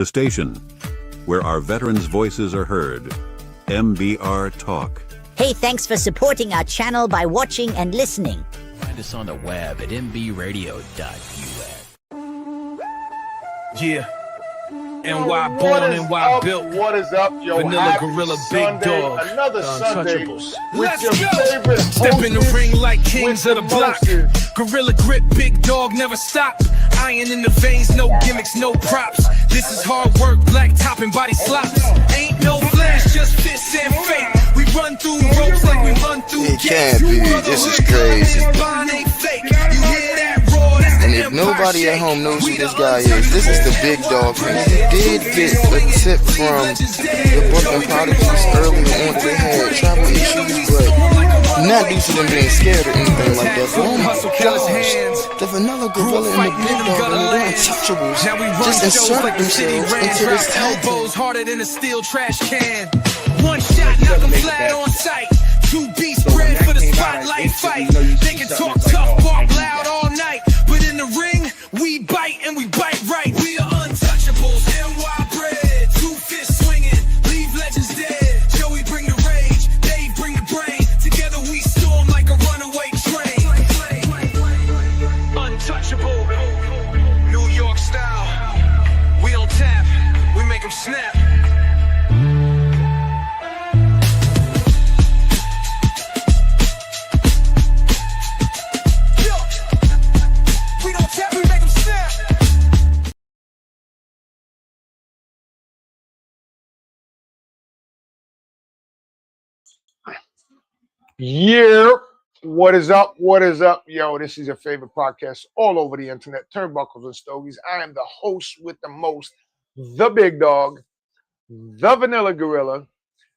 The station where our veterans' voices are heard. MBR Talk. Hey, thanks for supporting our channel by watching and listening. Find us on the web at mbradio.us. Yeah. NY born, NY built. What is up, yo? Vanilla Happy Gorilla, Sunday, Big Dog, another Sunday Untouchables. with Let's your go. favorite Step in the hostess ring like kings with of the block. mostest. Gorilla grip, Big Dog, never stop. Iron in the veins, no gimmicks, no props. This is hard work, black top and body slops. Ain't no flash, just fists and fake. We run through ropes like we run through It gates. can't be. This is crazy. Bond ain't fake. You hear that roar? That's the And if Empire nobody at shake. home knows who We this the guy is, this is the Big Dog. And he did get a tip from the Brooklyn Prodigies earlier on that they had travel issues, but not due to them being scared or anything like that. But oh my gosh, the Vanilla Gorilla and the Big Dog and the Untouchables just inserted themselves into this tag team. Elbows harder than a steel trash can. One shot, knock them flat on sight. Two beats bred for the spotlight fight. They can talk tough, bark loud all night, but in the ring, we bite and we bite right. We are untouchables, NY bred. Two fists swinging, leave legends dead. Joey bring the rage, Dave bring the brain. Together we storm like a runaway train. Untouchable, New York style. We don't tap, we make them snap. We don't tap, we make them snap. Yeah. What is up? What is up? Yo, this is your favorite podcast all over the internet, Turnbuckles and Stogies. I am the host with the most, the Big Dog, the Vanilla Gorilla,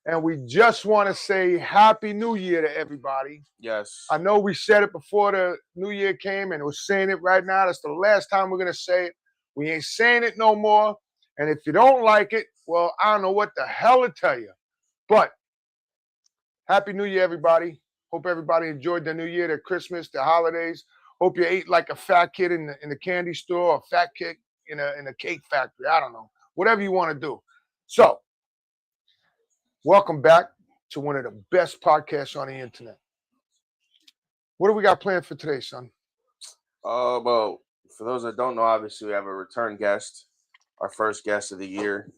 and we just want to say Happy New Year to everybody. Yes. I know we said it before the New Year came, and we're saying it right now. That's the last time we're going to say it. We ain't saying it no more, and if you don't like it, well, I don't know what the hell to tell you, but Happy New Year, everybody. Hope everybody enjoyed their New Year, their Christmas, their holidays. Hope you ate like a fat kid in the candy store, or a fat kid in a cake factory. I don't know. Whatever you want to do. So, welcome back to one of the best podcasts on the internet. What do we got planned for today, son? Well, for those that don't know, obviously we have a return guest, our first guest of the year,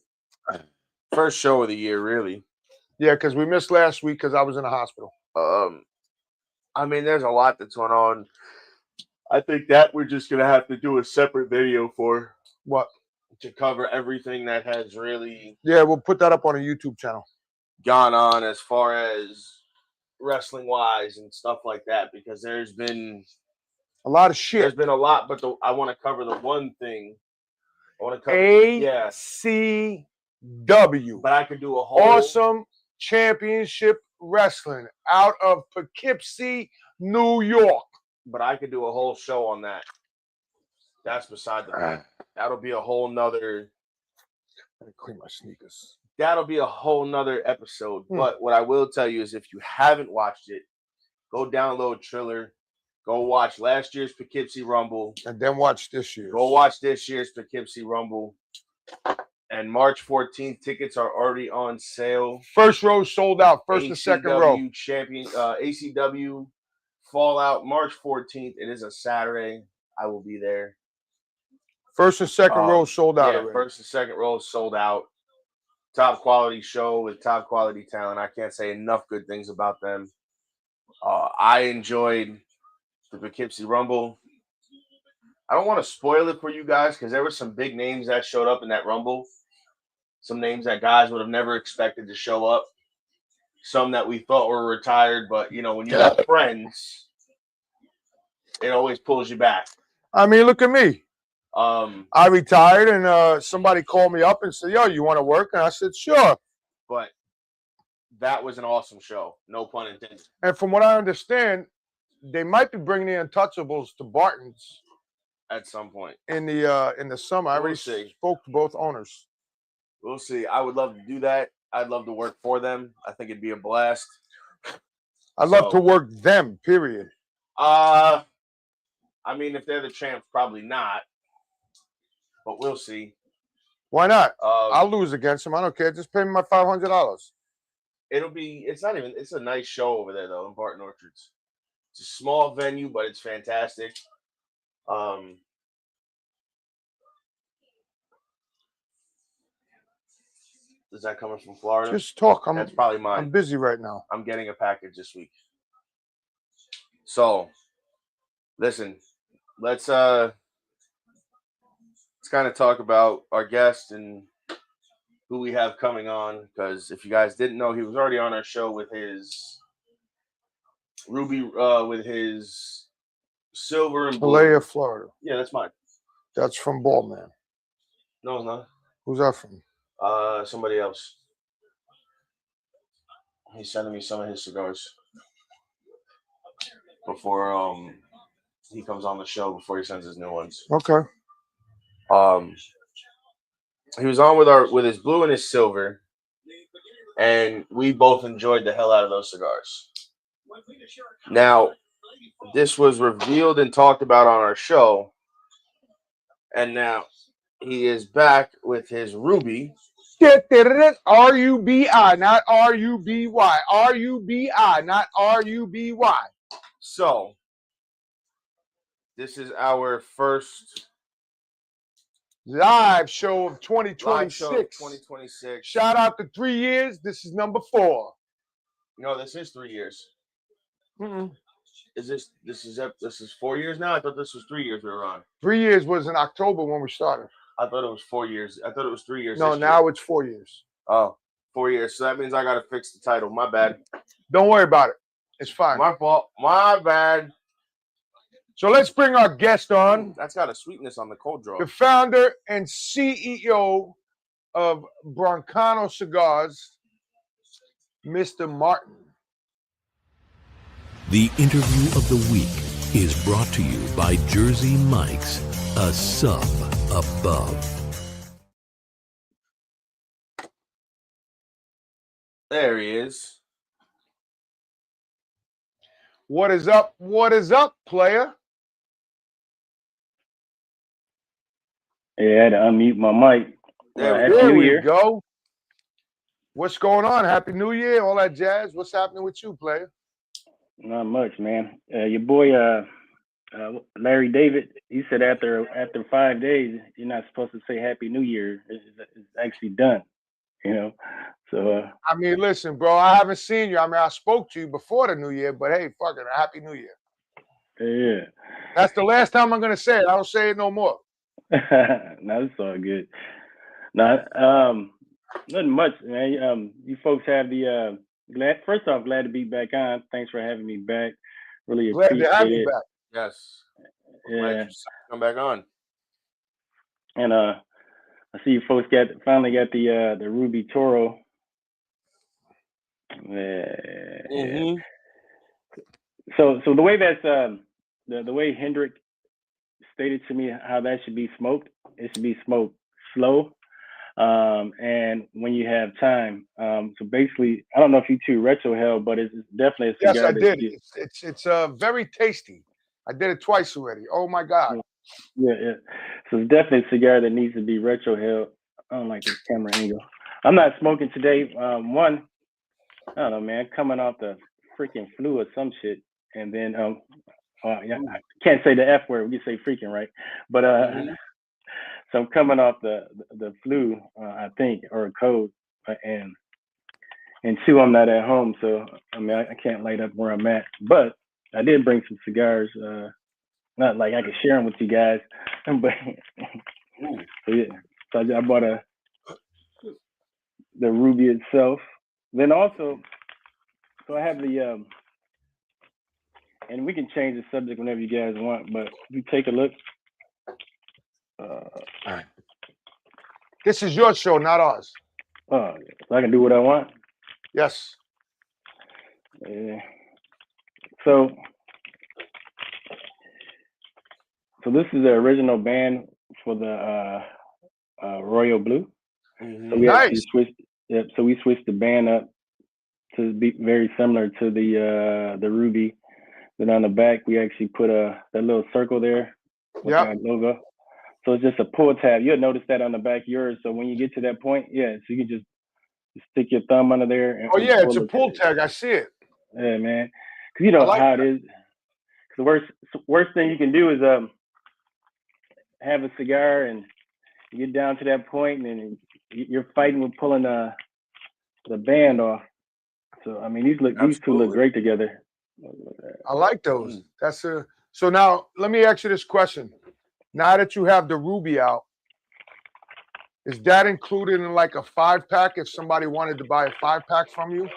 first show of the year, really. Yeah, because we missed last week because I was in the hospital. I mean, there's a lot that's going on. I think that we're just gonna have to do a separate video for What? to cover everything that has really Yeah, we'll put that up on a YouTube channel. gone on as far as wrestling wise and stuff like that, because there's been A lot of shit. a lot, but I want to cover the one thing. I want to cover ACW. but I could do a whole Awesome Championship Wrestling out of Poughkeepsie, New York. but I could do a whole show on that. That's beside the point. That'll be a whole nother. I clean my sneakers. That'll be a whole nother episode. But what I will tell you is, if you haven't watched it, go download Triller. Go watch last year's Poughkeepsie Rumble. And then watch this year. Go watch this year's Poughkeepsie Rumble. And March 14th, tickets are already on sale. First row sold out. First and second row. ACW Fallout, March 14th. It is a Saturday. I will be there. First and second row sold out Yeah, already. first and second row sold out. Top quality show with top quality talent. I can't say enough good things about them. I enjoyed the Poughkeepsie Rumble. I don't want to spoil it for you guys because there were some big names that showed up in that Rumble. Some names that guys would have never expected to show up. Some that we thought were retired, but you know, when you have friends, it always pulls you back. I mean, look at me. I retired, and somebody called me up and said, "Yo, you want to work?" And I said, "Sure." But that was an awesome show. No pun intended. And from what I understand, they might be bringing the Untouchables to Barton's At some point. in the summer. I already spoke to both owners. We'll see. I would love to do that. I'd love to work for them. I think it'd be a blast. I'd love to work them, period. I mean, if they're the champs, probably not. But we'll see. Why not? I'll lose against him. I don't care. Just pay me my $500. It's a nice show over there though in Barton Orchards. It's a small venue, but it's fantastic. Is that coming from Florida? Just talk. That's probably mine. I'm busy right now. I'm getting a package this week. So, listen, let's kind of talk about our guest and who we have coming on. Because if you guys didn't know, he was already on our show with his Ruby, with his silver and blue. Hialeah, Florida. Yeah, that's mine. That's from Ballman. No, it's not. Who's that from? Somebody else. He's sending me some of his cigars before he comes on the show, before he sends his new ones. Okay. He was on with his blue and his silver, and we both enjoyed the hell out of those cigars. Now, this was revealed and talked about on our show, and now he is back with his Ruby. R-U-B-I, not R-U-B-Y. R-U-B-I, not R-U-B-Y. So, this is our first live show of 2026. live show of 2026. Shout out to 3 years. This is number 4. No, this is 3 years. Mm-mm. Is this is 4 years now? I thought this was 3 years we were on. 3 years was in October when we started. I thought it was 4 years. I thought it was 3 years. No, now it's 4 years. Oh, 4 years. So that means I got to fix the title. My bad. Don't worry about it. It's fine. My fault. My bad. So let's bring our guest on. That's got a sweetness on the cold draw. The founder and CEO of Broncano Cigars, Mr. Martin. The interview of the week is brought to you by Jersey Mike's, a sub above. There he is. What is up? What is up, player? Yeah, I had to unmute my mic. There we go. What's going on? Happy New Year, all that jazz. What's happening with you, player? Not much, man. Your boy Larry David, he said after 5 days, you're not supposed to say Happy New Year. It's actually done, you know. So I mean, listen, bro, I haven't seen you. I mean, I spoke to you before the New Year, but hey, fuck it, Happy New Year. yeah. That's the last time I'm gonna say it. I don't say it no more. No, it's all good. No, nothing much, man. You folks have the First off, glad to be back on. Thanks for having me back. Really appreciate it. Glad to have you back. Yes. Yeah. Glad you come back on. And I see you folks finally got the Ruby Toro. Mm-hmm. So the way that's the way Hendrik stated to me how that should be smoked, it should be smoked slow, and when you have time. So basically, I don't know if you two retro hell, but it's definitely a cigar. Yes, I did. It's very tasty. I did it twice already. Oh my God. Yeah. So it's definitely a cigar that needs to be retro held. I don't like this camera angle. I'm not smoking today. One, I don't know, man, coming off the freaking flu or some shit, and then yeah, I can't say the F word. We can say freaking, right? But so I'm coming off the flu, I think, or a cold, and two, I'm not at home, so I mean I can't light up where I'm at. But I did bring some cigars. Not like I could share them with you guys, but so yeah. So I bought the Ruby itself. Then also, so I have the and we can change the subject whenever you guys want, but you take a look. This is your show, not ours. So I can do what I want. Yes. Yeah. So this is the original band for the Royal Blue. Mm-hmm. So we Nice. switched. Yep. So we switched the band up to be very similar to the Ruby. Then on the back we actually put that little circle there with our logo. So it's just a pull tab. You'll notice that on the back of yours. So when you get to that point, so you can just stick your thumb under there. And, Oh yeah, it's a the pull tag. I see it. Yeah, man. Because you know like how that. it is. The worst thing you can do is have a cigar and you get down to that point and then you're fighting with pulling the band off. So I mean, these two look great together. I like those. So now let me ask you this question. Now that you have the Rubi out, is that included in like a 5-pack if somebody wanted to buy a 5-pack from you?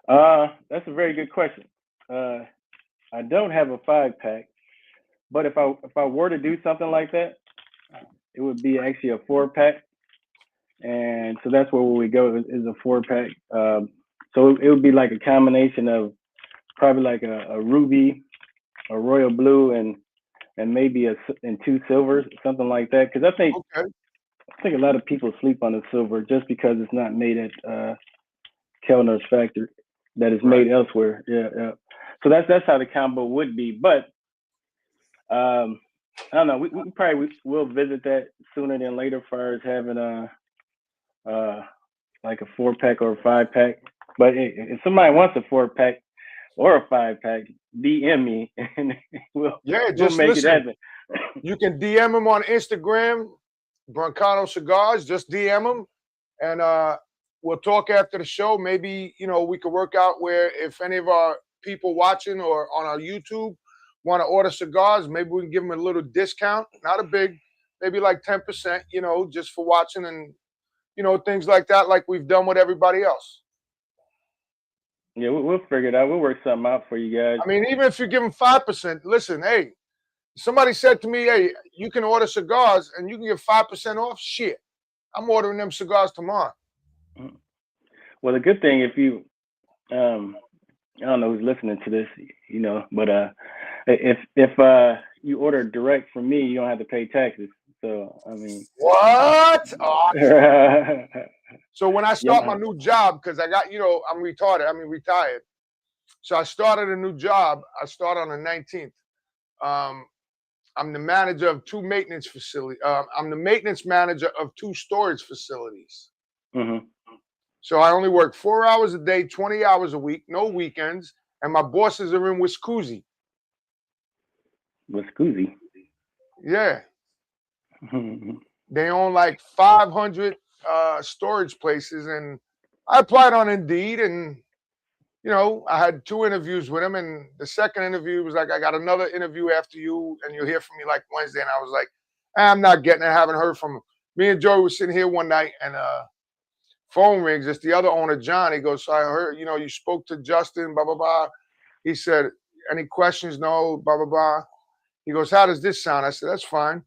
That's a very good question. I don't have a 5-pack, but if I were to do something like that, it would be actually a 4-pack. And so that's where we go is a 4-pack. So it would be like a combination of probably like a Rubi, a Royal Blue, and maybe and 2 silvers, something like that. Because I think a lot of people sleep on the silver just because it's not made at Kellner's factory, that is made elsewhere. Yeah. So that's how the combo would be. But I don't know. We probably will visit that sooner than later, as far as having like a 4-pack or a 5-pack. But if somebody wants a 4-pack or a 5-pack, DM me and we'll make it happen. You can DM them on Instagram, Broncano Cigars. Just DM them, and we'll talk after the show. Maybe we could work out where if any of our people watching or on our YouTube want to order cigars, maybe we can give them a little discount. Not a big, maybe like 10%. Just for watching and things like that, like we've done with everybody else. Yeah, we'll figure it out. We'll work something out for you guys. I mean, even if you give them 5%, listen, hey, somebody said to me, hey, you can order cigars and you can get 5% off. Shit, I'm ordering them cigars tomorrow. Well, the good thing, if you, I don't know who's listening to this, but if you order direct from me, you don't have to pay taxes. So, I mean. What? So when I start my new job, because I got, I'm retired. So I started a new job. I start on the 19th. I'm the manager of 2 maintenance facilities. I'm the maintenance manager of 2 storage facilities. Mm-hmm. So I only work 4 hours a day, 20 hours a week, no weekends. And my bosses are in Wisconsin. Wisconsin? Yeah. They own like 500 storage places, and I applied on Indeed, and I had 2 interviews with them, and the second interview was like, I got another interview after you, and you'll hear from me like Wednesday. And I was like, I'm not getting it. I haven't heard from him. Me and Joey were sitting here one night, and phone rings. It's the other owner, John. He goes, so I heard, you spoke to Justin, blah, blah, blah. He said, any questions? No, blah, blah, blah. He goes, how does this sound? I said, that's fine.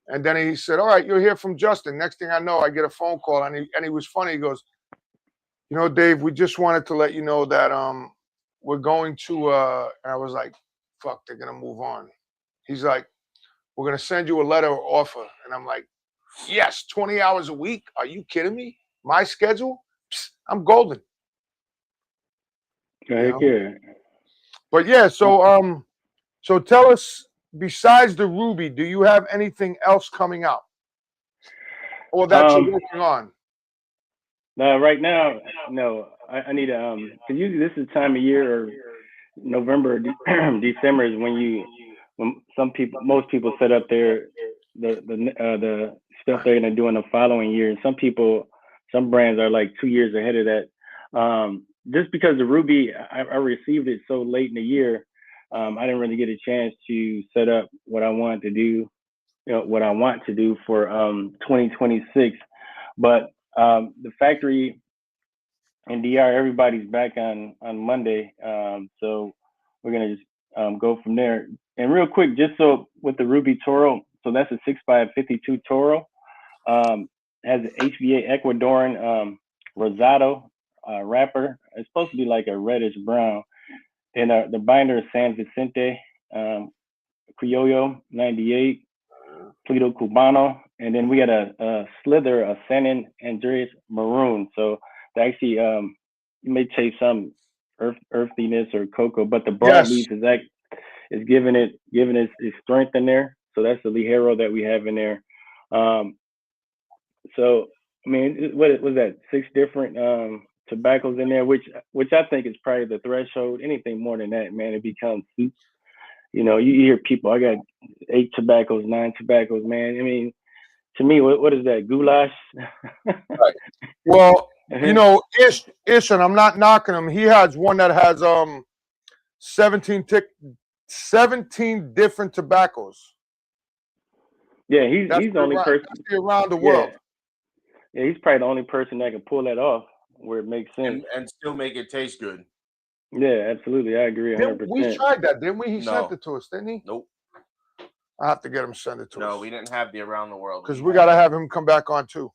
And then he said, all right, you'll hear from Justin. Next thing I know, I get a phone call, and he was funny. He goes, Dave, we just wanted to let you know that we're going to and I was like, fuck, they're gonna move on. He's like, we're gonna send you a letter of offer. And I'm like, yes, 20 hours a week. Are you kidding me? My schedule? Psst, I'm golden. But yeah, so tell us, besides the Rubi, do you have anything else coming out? Or that you're working on? No, right now, no. I need to because usually this is the time of year, or November, December is when most people set up the stuff they're gonna do in the following year. And some brands are like 2 years ahead of that. Just because the Rubi, I received it so late in the year, I didn't really get a chance to set up what I wanted to do, what I want to do for 2026. But the factory in DR, everybody's back on Monday, so we're gonna just go from there. And real quick, just so with the Rubi Toro, so that's a 6x52 Toro, has an HVA Ecuadorian Rosado wrapper. It's supposed to be like a reddish brown, and the binder is San Vicente Criollo 98 Plito Cubano, and then we got a slither of San Andreas Maroon. So they actually you may taste some earthiness or cocoa, but the broadleaf is giving it its strength in there. So that's the Ligero that we have in there. So I mean, what was that? 6 different tobaccos in there, which I think is probably the threshold. Anything more than that, man, it becomes soup. You know, you hear people, I got 8 tobaccos, 9 tobaccos, man. I mean, to me, what is that? Goulash? Right. Well, you know, Ish, and I'm not knocking him. He has one that has 17 different tobaccos. Yeah, he's the only person around the world. Yeah, he's probably the only person that can pull that off where it makes sense and still make it taste good. Yeah, absolutely. I agree 100%. We tried that, didn't we? He sent it to us, didn't he? Nope. I have to get him send it to us. No, we didn't have the around the world. Because we got to have him come back on too.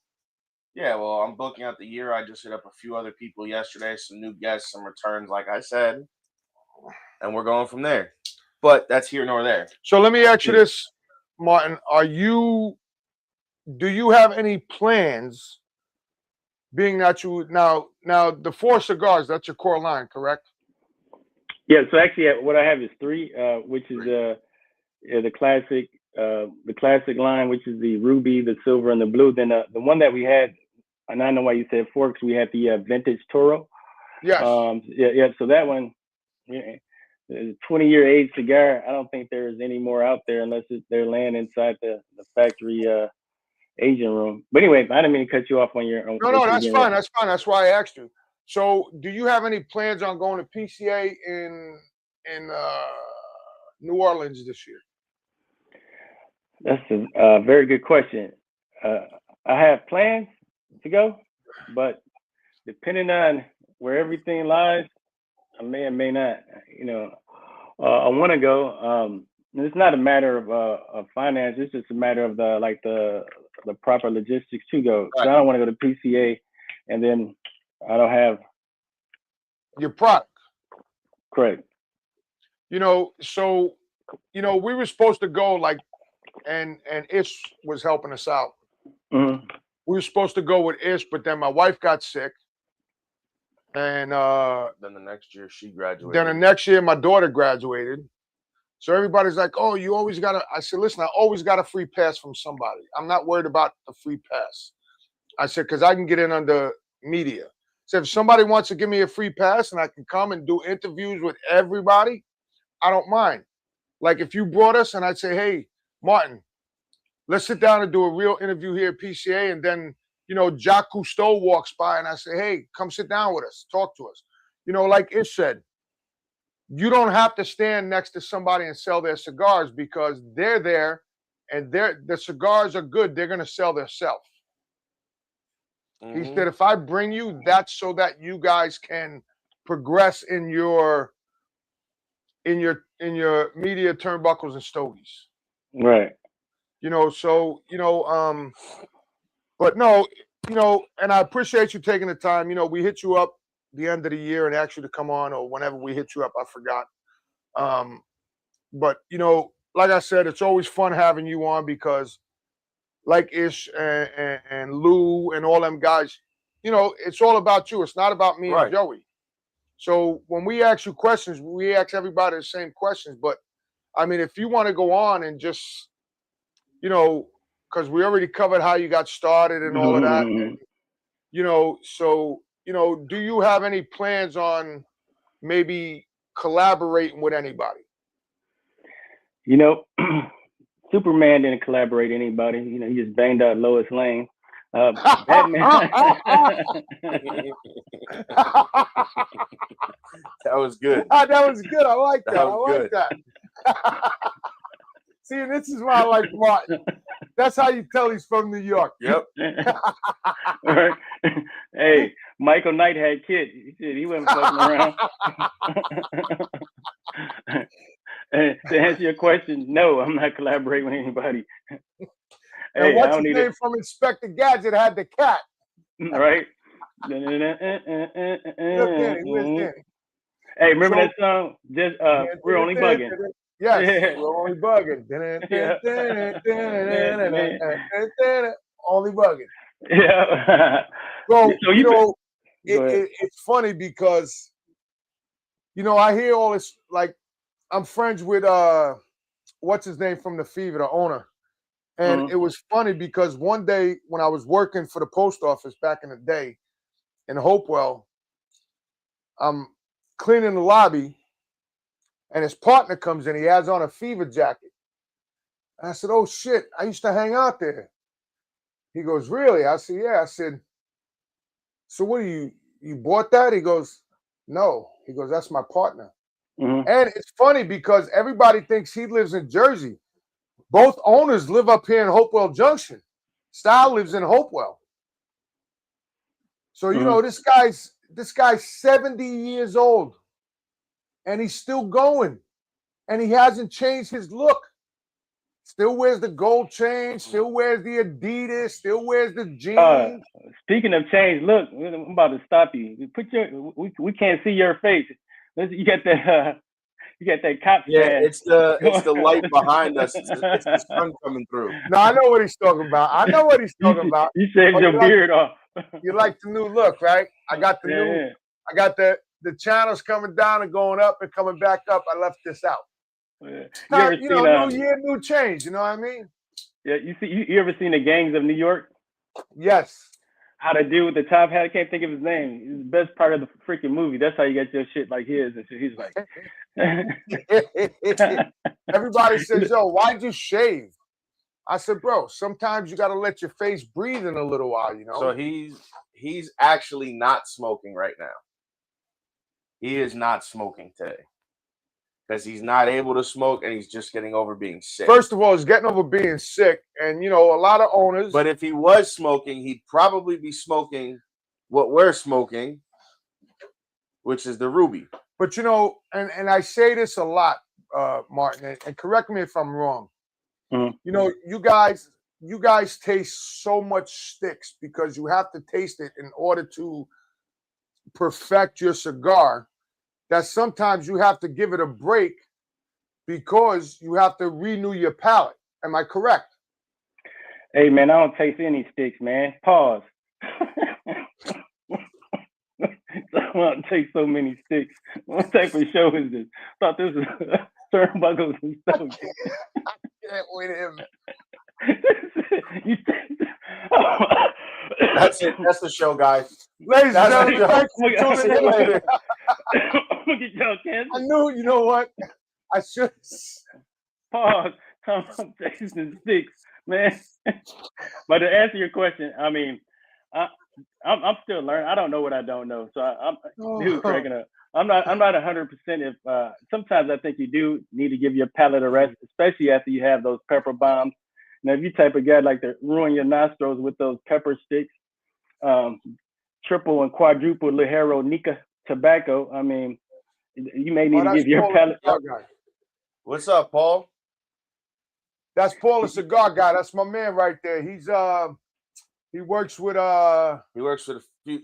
Yeah, well, I'm booking out the year. I just hit up a few other people yesterday, some new guests, some returns, like I said, and we're going from there. But that's here nor there. So let me ask you this, Martin. Do you have any plans, being that you now the 4 cigars, that's your core line, correct? Yeah, so actually what I have is 3, which is the classic line, which is the ruby, the silver, and the blue. Then the one that we had, and I know why you said 4, because we had the vintage Toro. Yes. Yeah. So that one, 20-year age cigar. I don't think there's any more out there unless they're laying inside the factory aging room. But anyway, I didn't mean to cut you off on your own. No, that's fine. That's fine. That's why I asked you. So, do you have any plans on going to PCA in New Orleans this year? That's a very good question. I have plans to go, but depending on where everything lies, I may or may not. I want to go. It's not a matter of finance. It's just a matter of the proper logistics to go. So I don't want to go to PCA and then I don't have your product. Correct. So we were supposed to go and Ish was helping us out. Mm-hmm. We were supposed to go with Ish, but then my wife got sick. And then the next year she graduated. Then the next year my daughter graduated. So everybody's like, "Oh, you always got to." I said, "Listen, I always got a free pass from somebody. I'm not worried about the free pass." I said, "Because I can get in under media." So if somebody wants to give me a free pass and I can come and do interviews with everybody, I don't mind. Like if you brought us and I'd say, "Hey, Martin, let's sit down and do a real interview here at PCA," and then Jacques Cousteau walks by and I say, "Hey, come sit down with us, talk to us." Like Ish said, you don't have to stand next to somebody and sell their cigars because they're there and the cigars are good. They're going to sell themselves. Mm-hmm. He said, if I bring you, that's so that you guys can progress in your media turnbuckles and stogies. Right. But no, and I appreciate you taking the time. We hit you up the end of the year and asked you to come on, or whenever we hit you up, I forgot. But like I said, it's always fun having you on because like Ish and Lou and all them guys, it's all about you. It's not about me and Joey. So when we ask you questions, we ask everybody the same questions. But I mean, if you want to go on and just, because we already covered how you got started and all of that, and, do you have any plans on maybe collaborating with anybody? Superman didn't collaborate with anybody. He just banged out Lois Lane. Batman. That was good. That was good. I like that. I like that. See, this is why I like Martin. That's how you tell he's from New York. Yep. Right. Hey, Michael Knight had kids. He wasn't fucking around. And to answer your question, no, I'm not collaborating with anybody. And what's his name from Inspector Gadget had the cat? Right. Hey, remember that song? Just We're Only Bugging. Yes, we're only bugging. Only bugging. Yeah. So it's funny because I hear all this. Like, I'm friends with what's his name from the Fever, the owner. And it was funny because one day when I was working for the post office back in the day in Hopewell, I'm cleaning the lobby and his partner comes in. He has on a Fever jacket. And I said, oh, shit, I used to hang out there. He goes, really? I said, yeah. I said, so what you bought that? He goes, no. He goes, that's my partner. And it's funny because everybody thinks he lives in Jersey. Both owners live up here in Hopewell Junction. Style lives in Hopewell. So, you know, this guy's 70 years old and he's still going and he hasn't changed his look. Still wears the gold chain, still wears the Adidas, still wears the jeans. Speaking of change, look, I'm about to stop you. We can't see your face. You got that cop. Yeah, it's the light behind us. It's the sun coming through. No, I know what he's talking about. You shaved your beard off. You like the new look, right? I got the new. I got the channels coming down and going up and coming back up. I left this out. Yeah. New year, new change. You know what I mean? Yeah. You ever seen the Gangs of New York? Yes. How to do with the top hat? I can't think of his name. It's the best part of the freaking movie. That's how you get your shit like his. And shit. He's like, everybody says, "Yo, why'd you shave?" I said, "Bro, sometimes you got to let your face breathe in a little while, you know." So he's actually not smoking right now. He is not smoking today because he's not able to smoke and he's just getting over being sick. First of all, he's getting over being sick, and a lot of owners. But if he was smoking, he'd probably be smoking what we're smoking, which is the Rubi. But and I say this a lot, Martin, and correct me if I'm wrong. You guys taste so much sticks because you have to taste it in order to perfect your cigar, that sometimes you have to give it a break because you have to renew your palate. Am I correct? Hey, man, I don't taste any sticks, man. Pause. I don't taste so many sticks. What type of show is this? I thought this was Turnbuckles and Stogies. I can't wait him. That's it. That's the show, guys. Ladies and gentlemen, thanks for tuning in later. I knew, you know what? I should pause. I'm tasting sticks, man. But to answer your question, I mean, I'm still learning. I don't know what I don't know, so I'm cracking up. I'm not 100%. If sometimes I think you do need to give your palate a rest, especially after you have those pepper bombs. Now, if you type of guy like to ruin your nostrils with those pepper sticks, triple and quadruple Ligero Nica tobacco, I mean, you may need to give your palate. What's up, Paul? That's Paul, the cigar guy. That's my man right there. He works with a few.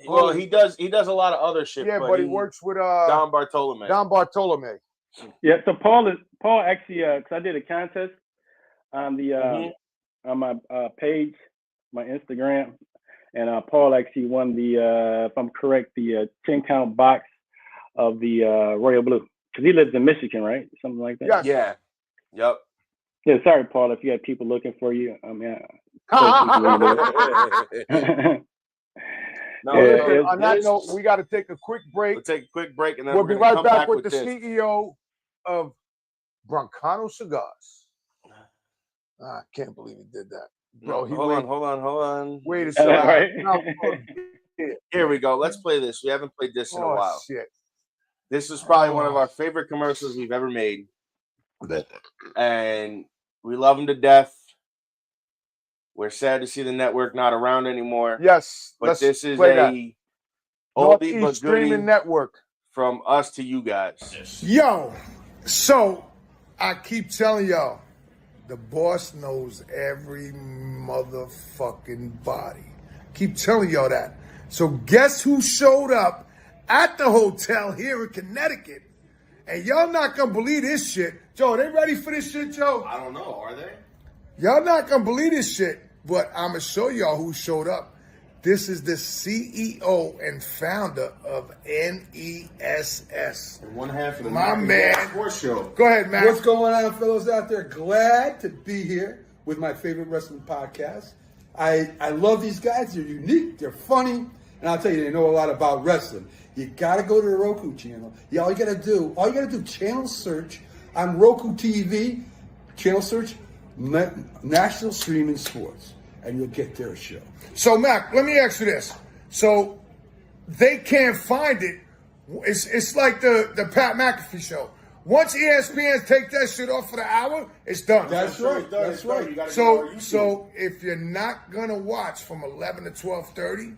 Well, he does a lot of other shit. Yeah, but he works with Don Bartolome. Yeah, so Paul actually, because I did a contest on the on my page, my Instagram, and Paul actually won the, if I'm correct, the 10-count box of the Royal Blue, because he lives in Michigan, right? Something like that. Yes. Yeah. Yep. Yeah. Sorry, Paul, if you had people looking for you. I mean. On that note, we got to take a quick break. We'll take a quick break, and then we'll be right back with the this. CEO of Broncano Cigars. I can't believe he did that, bro. Hold on. Wait a second. Right. Here we go. Let's play this. We haven't played this in a while. Shit. This is probably one of our favorite commercials we've ever made, and we love them to death. We're sad to see the network not around anymore. Yes, but this is oldie but goodie streaming network from us to you guys. Yo, so I keep telling y'all, the boss knows every motherfucking body. Keep telling y'all that. So guess who showed up at the hotel here in Connecticut? And y'all not gonna believe this shit. Joe, they ready for this shit, Joe? I don't know. Are they? Y'all not gonna believe this shit. But I'm going to show y'all who showed up. This is the CEO and founder of NESS. And one half of the My Mac man. Sports Show. Go ahead, man. What's going on, fellows out there? Glad to be here with my favorite wrestling podcast. I love these guys. They're unique. They're funny. And I'll tell you, they know a lot about wrestling. You got to go to the Roku channel. All you got to do, channel search on Roku TV, channel search National Streaming Sports, and you'll get their show. So, Mac, let me ask you this. So, they can't find it. It's like the Pat McAfee show. Once ESPN take that shit off for the hour, it's done. That's right. That's right. So if you're not gonna watch from 11 to 12:30,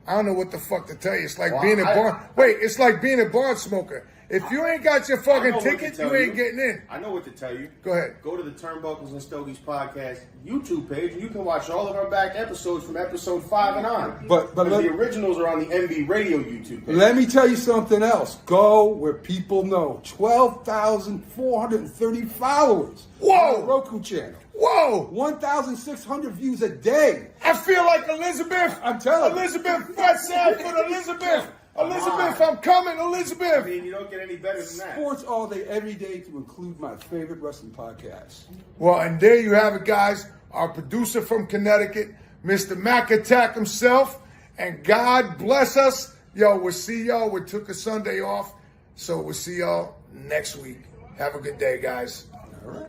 I don't know what the fuck to tell you. It's like being a barn. Wait, it's like being a barn smoker. If you ain't got your fucking ticket, you ain't getting in. I know what to tell you. Go ahead. Go to the Turnbuckles and Stogies podcast YouTube page, and you can watch all of our back episodes from episode 5 and on. But the originals are on the MB Radio YouTube page. Let me tell you something else. Go where people know. 12,430 followers. Whoa! On the Roku channel. Whoa! 1,600 views a day. I feel like Elizabeth. I'm telling you. Elizabeth, that's sad for Elizabeth. Elizabeth, I'm coming, Elizabeth. I mean, you don't get any better than that. Sports all day, every day, to include my favorite wrestling podcast. Well, and there you have it, guys. Our producer from Connecticut, Mr. Mac Attack himself. And God bless us. Yo, we'll see y'all. We took a Sunday off. So we'll see y'all next week. Have a good day, guys. All right.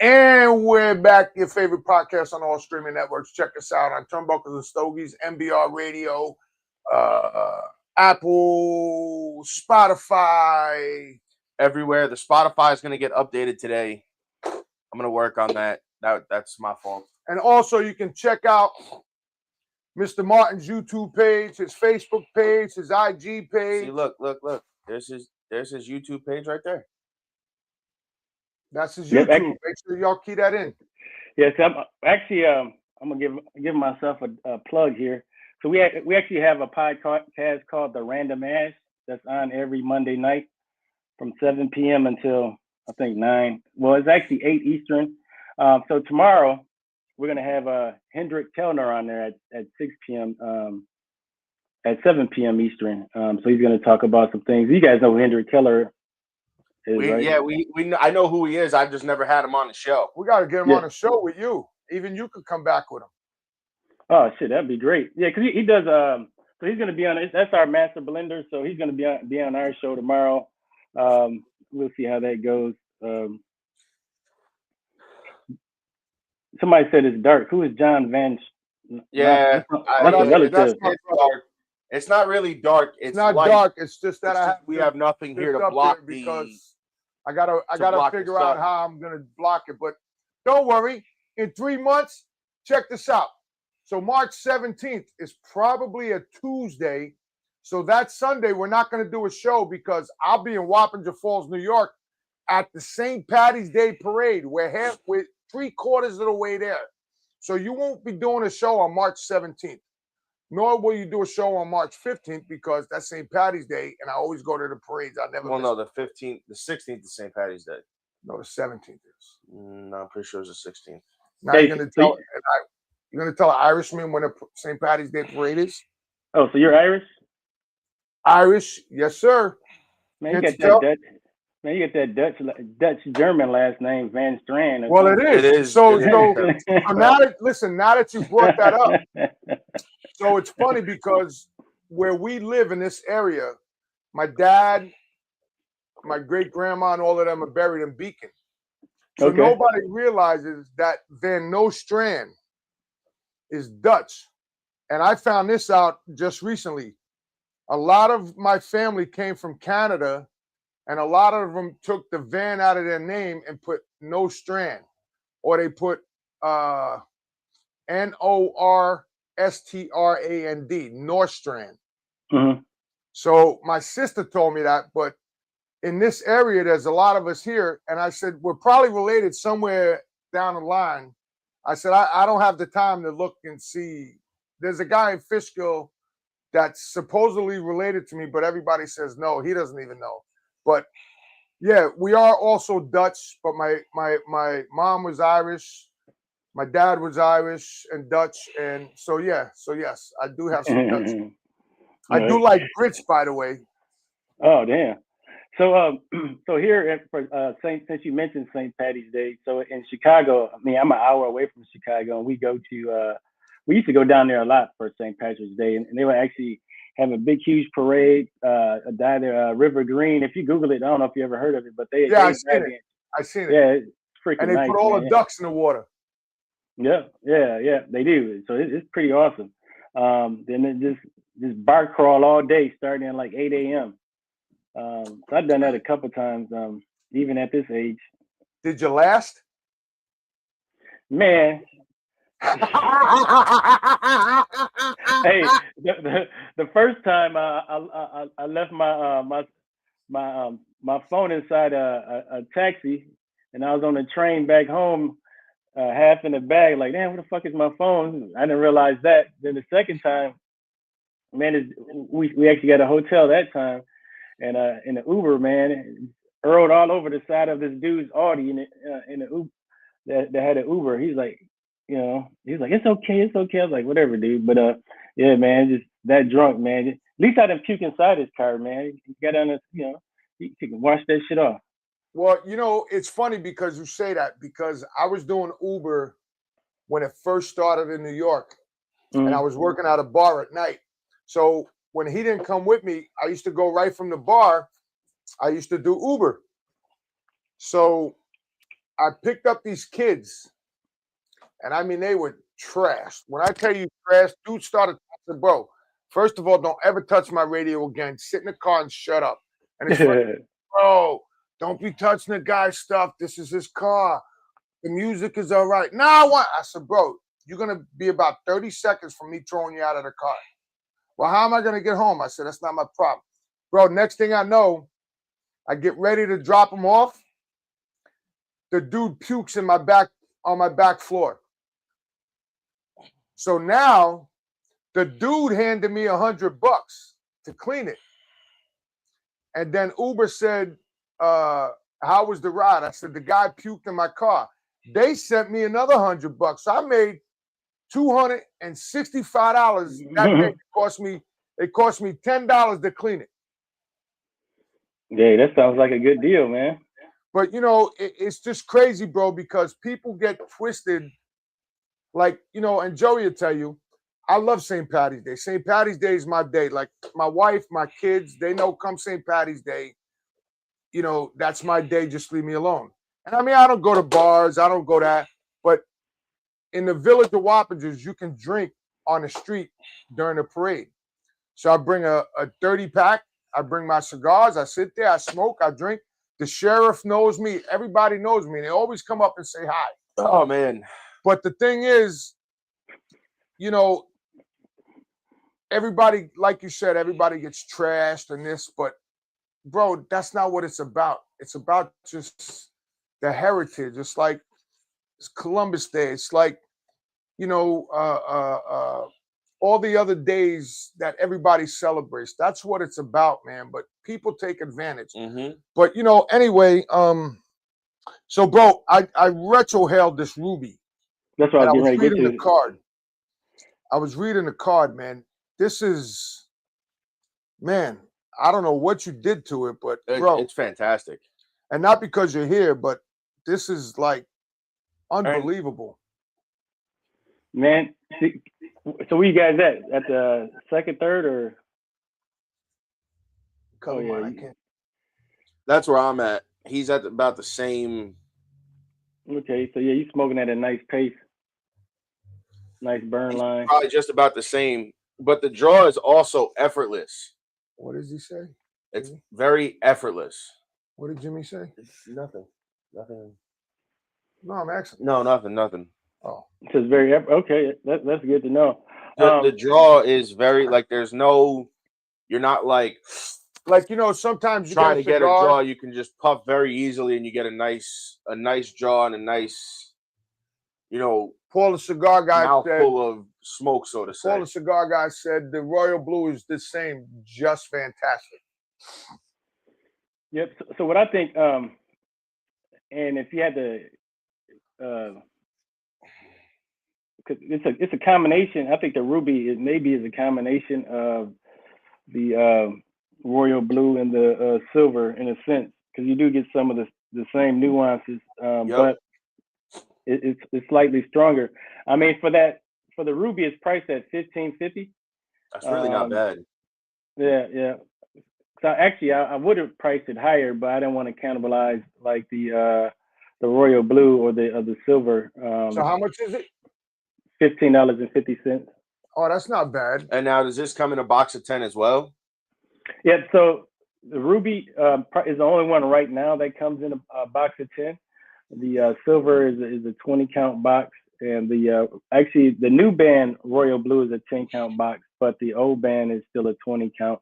And we're back. Your favorite podcast on all streaming networks. Check us out on Turnbuckles and Stogies, MBR Radio, Apple, Spotify. Everywhere. The Spotify is going to get updated today. I'm going to work on that. That's my fault. And also, you can check out Mr. Martin's YouTube page, his Facebook page, his IG page. See, look. There's his YouTube page right there. That's his YouTube. Make sure y'all key that in. Yes, I'm gonna give myself a plug here. So we actually have a podcast called The Random Ash that's on every Monday night from 7 p.m. until I think 9. Well, it's actually 8 Eastern. So tomorrow we're gonna have Hendrik Kellner on there at 6 p.m. At 7 p.m. Eastern. So he's gonna talk about some things. You guys know who Hendrik Kellner is, right? Yeah, I know who he is. I've just never had him on the show. We got to get him on the show with you. Even you could come back with him. Oh shit, that'd be great. Yeah, because he does. So he's gonna be on. That's our master blender. So he's gonna be on our show tomorrow. We'll see how that goes. Somebody said it's dark. Who is John Van? Yeah, That's dark. It's not really dark. It's not light. dark. It's just that we have nothing here to block because I gotta figure out how I'm gonna block it. But don't worry. In 3 months, check this out. So March 17th is probably a Tuesday. So that Sunday, we're not going to do a show because I'll be in Wappinger Falls, New York at the St. Patty's Day Parade. We're 3/4 of the way there. So you won't be doing a show on March 17th. Nor will you do a show on March 15th because that's St. Patty's Day, and I always go to the parades. I never. Well, no, the 16th is St. Patty's Day. No, the 17th is. No, I'm pretty sure it's the 16th. Now you're gonna tell an Irishman when a St. Patty's Day parade is? Oh, so you're Irish? Irish, yes, sir. Man, you got that Dutch. Man, you got that Dutch German last name, Van Strand. Well, it is. So now that you brought that up, so it's funny because where we live in this area, my dad, my great grandma, and all of them are buried in Beacon. So nobody realizes that Van Nostrand is Dutch. And I found this out just recently. A lot of my family came from Canada, and a lot of them took the Van out of their name and put Nostrand, or they put Norstrand, Norstrand. Mm-hmm. So my sister told me that, but in this area, there's a lot of us here. And I said, we're probably related somewhere down the line. I said, I don't have the time to look and see. There's a guy in Fishkill that's supposedly related to me, but everybody says no, he doesn't even know. But yeah, we are also Dutch, but my mom was Irish. My dad was Irish and Dutch, and so yes, I do have some Dutch. I do like grits, by the way. Oh, damn. So, so here for since you mentioned St. Patty's Day, so in Chicago, I mean, I'm an hour away from Chicago, and we used to go down there a lot for St. Patrick's Day, and they would actually have a big, huge parade down there, River Green. If you Google it, I don't know if you ever heard of it, but I seen it. I seen it. Yeah, it's freaking and they nice, put all man. the ducks in the water. Yeah, they do. So it's pretty awesome. Then it just bar crawl all day, starting at like 8 a.m. So I've done that a couple times, even at this age. Did you last? Man. Hey, the first time I left my phone inside a taxi, and I was on the train back home, half in the bag, like, damn, where the fuck is my phone? I didn't realize that. Then the second time, man, we actually got a hotel that time, and in the Uber, man, earled all over the side of this dude's Audi in the Uber that had an Uber. He's like, it's okay. I was like, whatever, dude. But yeah, man, just that drunk, man. At least I didn't puke inside his car, man. He got on he can wash that shit off. Well, it's funny because you say that, because I was doing Uber when it first started in New York, and I was working at a bar at night. So when he didn't come with me, I used to go right from the bar. I used to do Uber. So I picked up these kids, and I mean, they were trashed. When I tell you trash, dude started touching, bro. First of all, don't ever touch my radio again. Sit in the car and shut up. And it's like, bro, don't be touching the guy's stuff. This is his car. The music is all right. Now what? I said, bro, you're going to be about 30 seconds from me throwing you out of the car. Well, how am I going to get home? I said, that's not my problem. Bro, next thing I know, I get ready to drop him off. The dude pukes on my back floor. So now the dude handed me $100 to clean it. And then Uber said, how was the ride? I said, the guy puked in my car. They sent me another $100. So I made $265. That day it cost me $10 to clean it. Yeah, that sounds like a good deal, man. But it's just crazy, bro, because people get twisted. Like, and Joey will tell you, I love St. Patty's Day. St. Patty's Day is my day. Like, my wife, my kids, they know come St. Patty's Day, that's my day. Just leave me alone. And I mean, I don't go to bars. I don't go that. But in the village of Wappingers, you can drink on the street during the parade. So I bring a 30-pack. I bring my cigars. I sit there. I smoke. I drink. The sheriff knows me. Everybody knows me. They always come up and say hi. Oh, man. But the thing is, everybody, like you said, everybody gets trashed and this, but bro, that's not what it's about. It's about just the heritage. It's like it's Columbus Day. It's like, all the other days that everybody celebrates. That's what it's about, man. But people take advantage. Mm-hmm. But anyway, so bro, I retrohaled this Rubi. That's what I was reading the card. I was reading the card, man. This is, man, I don't know what you did to it, but bro, it's fantastic. And not because you're here, but this is like unbelievable. Man, so where you guys at the second, third, or? I can't. That's where I'm at. He's at about the same. Okay, so yeah, you smoking at a nice pace, nice burn line. Probably just about the same, but the draw is also effortless. What does he say? It's very effortless. What did Jimmy say? Nothing. No, I'm asking. No, nothing. Oh, so it's very okay. That's good to know. The draw is very there's no. You're not like sometimes you trying to get a draw. You can just puff very easily, and you get a nice draw and a nice, Paul the cigar guy mouthful of smoke, so to say. Paul the cigar guy said the Royal Blue is the same, just fantastic. Yep. So what I think, and if you had to it's a combination. I think the Ruby is a combination of the royal blue and the silver in a sense, because you do get some of the same nuances, but it's slightly stronger. I mean, for the Ruby, it's priced at $15.50. That's really not bad. Yeah. So actually, I would have priced it higher, but I didn't want to cannibalize like the royal blue or the silver. So how much is it? $15.50. Oh, that's not bad. And now, does this come in a box of 10 as well? Yeah. So the Ruby is the only one right now that comes in a box of 10. The silver is a 20 count box, and actually the new band royal blue is a 10 count box, but the old band is still a 20 count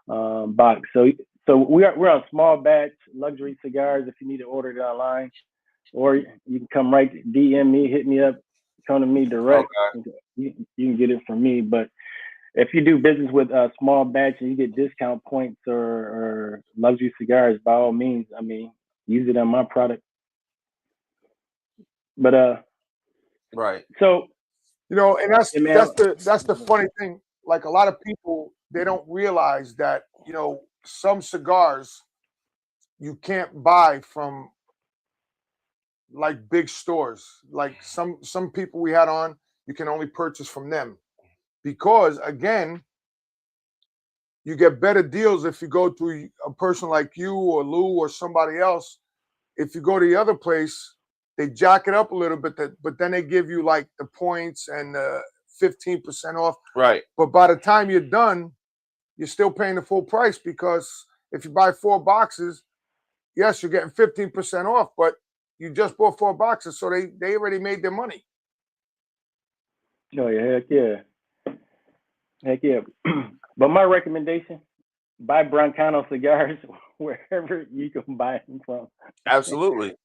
box. So we're on small batch luxury cigars. If you need to order it online, or you can come right DM me, hit me up, come to me direct. Okay. You can get it from me. But if you do business with small batch and you get discount points or luxury cigars, by all means, I mean, use it on my product. But right. So and that's the funny thing. Like, a lot of people, they don't realize that some cigars you can't buy from like big stores. Like some people we had on, you can only purchase from them, because again, you get better deals if you go to a person like you or Lou or somebody else. If you go to the other place, they jack it up a little bit, but then they give you like the points and 15% off. Right. But by the time you're done, you're still paying the full price, because if you buy 4 boxes, yes, you're getting 15% off, but you just bought 4 boxes, so they already made their money. Oh yeah, heck yeah. But my recommendation: buy Broncano cigars wherever you can buy them from. Absolutely.